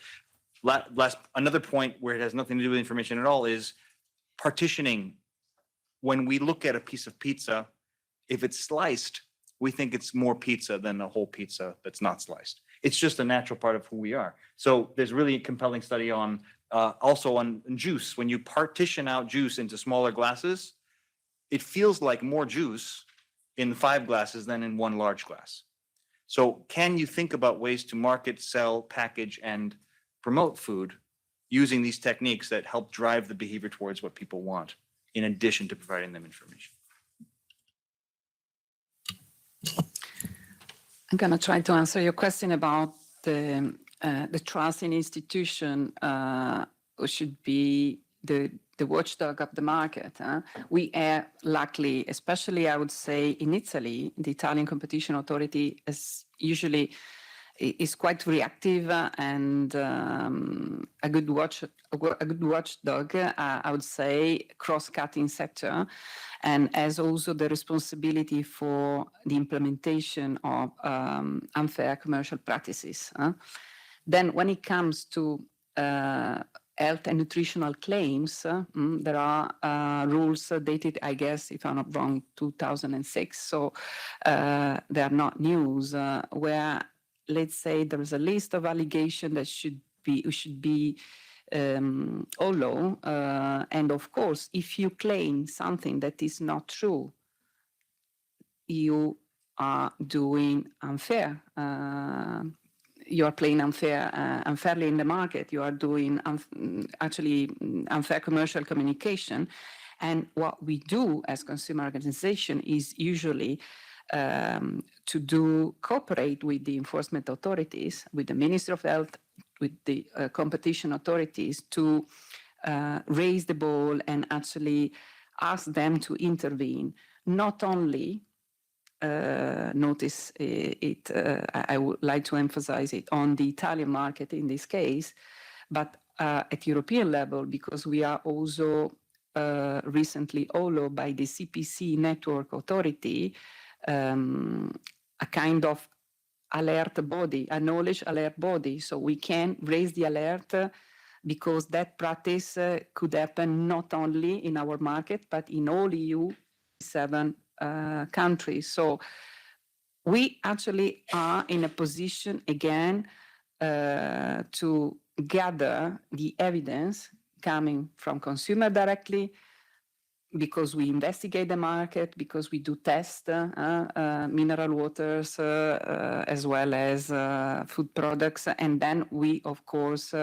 Another point where it has nothing to do with information at all is partitioning. When we look at a piece of pizza, if it's sliced, we think it's more pizza than a whole pizza that's not sliced. It's just a natural part of who we are. So there's really a compelling study on also on juice. When you partition out juice into smaller glasses, it feels like more juice in 5 glasses than in 1 large glass. So can you think about ways to market, sell, package, and promote food using these techniques that help drive the behavior towards what people want, in addition to providing them information? I'm going to try to answer your question about the trust in institution who should be the watchdog of the market. We are luckily, especially I would say in Italy, the Italian Competition Authority is quite reactive and a good watchdog, I would say, cross-cutting sector, and has also the responsibility for the implementation of unfair commercial practices. Then when it comes to health and nutritional claims, there are rules dated, I guess, if I'm not wrong, 2006. So they are not news, where let's say there is a list of allegations that should we should be hollow. And of course, if you claim something that is not true, you are doing unfair. You are playing unfairly in the market. You are doing actually unfair commercial communication. And what we do as consumer organization is usually to cooperate with the enforcement authorities, with the Ministry of Health, with the competition authorities to raise the ball and actually ask them to intervene, not only notice it, I would like to emphasize it on the Italian market in this case, but at European level, because we are also recently followed by the CPC network authority, a kind of alert body, a knowledge alert body. So we can raise the alert because that practice could happen not only in our market, but in all EU 7 countries. So we actually are in a position again to gather the evidence coming from consumer directly, because we investigate the market, because we do test mineral waters as well as food products, and then we of course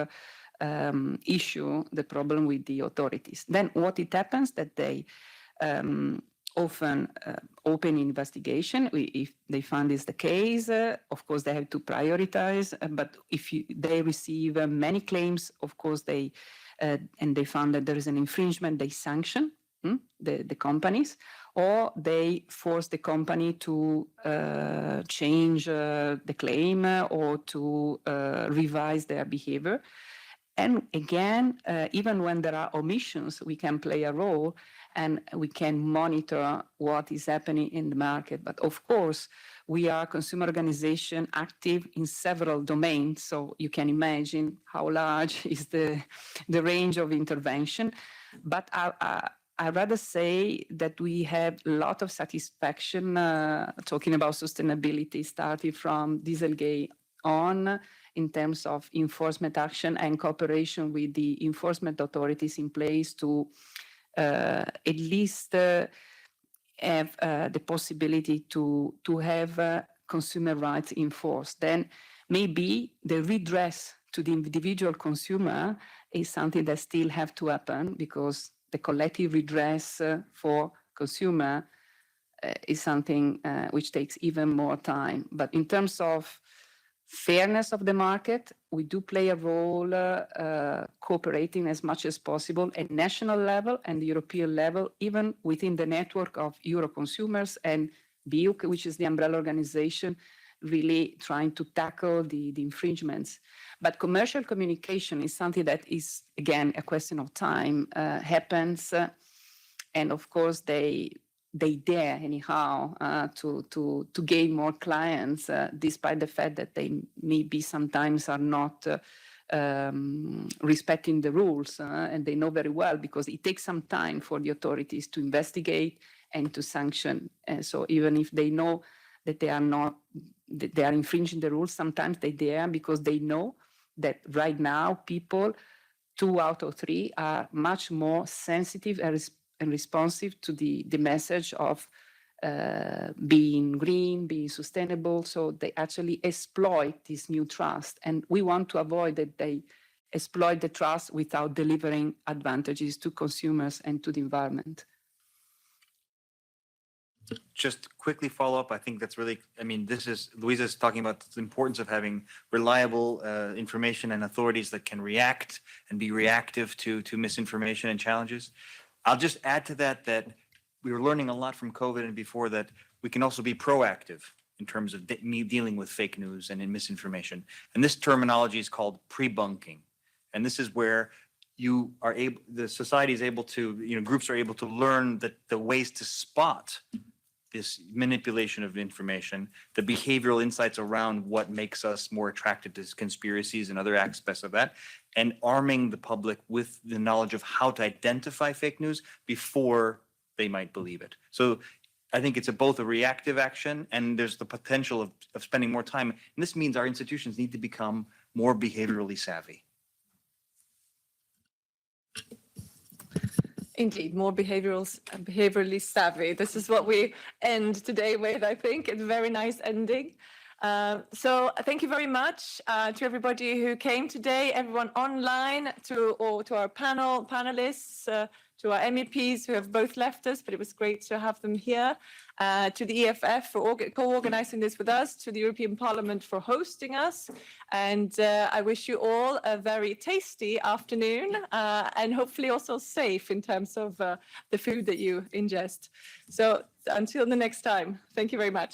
issue the problem with the authorities. Then what it happens that they often open investigation if they find is the case. Of course, they have to prioritize, but if they receive many claims, of course, and they found that there is an infringement, they sanction the companies, or they force the company to change the claim or to revise their behavior. And again, even when there are omissions, we can play a role and we can monitor what is happening in the market. But of course, we are a consumer organization active in several domains. So you can imagine how large is the range of intervention. But I'd rather say that we have a lot of satisfaction talking about sustainability, starting from Dieselgate on, in terms of enforcement action and cooperation with the enforcement authorities in place to at least have the possibility to have consumer rights enforced. Then maybe the redress to the individual consumer is something that still have to happen, because the collective redress for consumer is something which takes even more time. But in terms of fairness of the market, we do play a role cooperating as much as possible at national level and the European level, even within the network of Euro consumers and BIUC, which is the umbrella organization, really trying to tackle the infringements. But commercial communication is something that is, again, a question of time, happens. And of course, they dare anyhow to gain more clients, despite the fact that they maybe sometimes are not respecting the rules, and they know very well, because it takes some time for the authorities to investigate and to sanction. And so even if they know that they are infringing the rules, sometimes they dare, because they know that right now people, 2 out of 3, are much more sensitive and responsive to the message of being green, being sustainable. So they actually exploit this new trust. And we want to avoid that they exploit the trust without delivering advantages to consumers and to the environment. Just quickly follow up. I think that's really, Luisa's talking about the importance of having reliable information and authorities that can react and be reactive to misinformation and challenges. I'll just add to that we were learning a lot from COVID and before that we can also be proactive in terms of dealing with fake news and in misinformation. And this terminology is called pre-bunking. And this is where the society is able to, groups are able to learn the ways to spot this manipulation of information, the behavioral insights around what makes us more attracted to conspiracies and other aspects of that, and arming the public with the knowledge of how to identify fake news before they might believe it. So I think it's both a reactive action, and there's the potential of spending more time. And this means our institutions need to become more behaviorally savvy. Indeed, more behaviorally savvy. This is what we end today with, I think. It's a very nice ending. So thank you very much to everybody who came today, everyone online, to our panelists, to our MEPs who have both left us, but it was great to have them here, to the EFF for co-organizing this with us, to the European Parliament for hosting us. And I wish you all a very tasty afternoon and hopefully also safe in terms of the food that you ingest. So until the next time, thank you very much.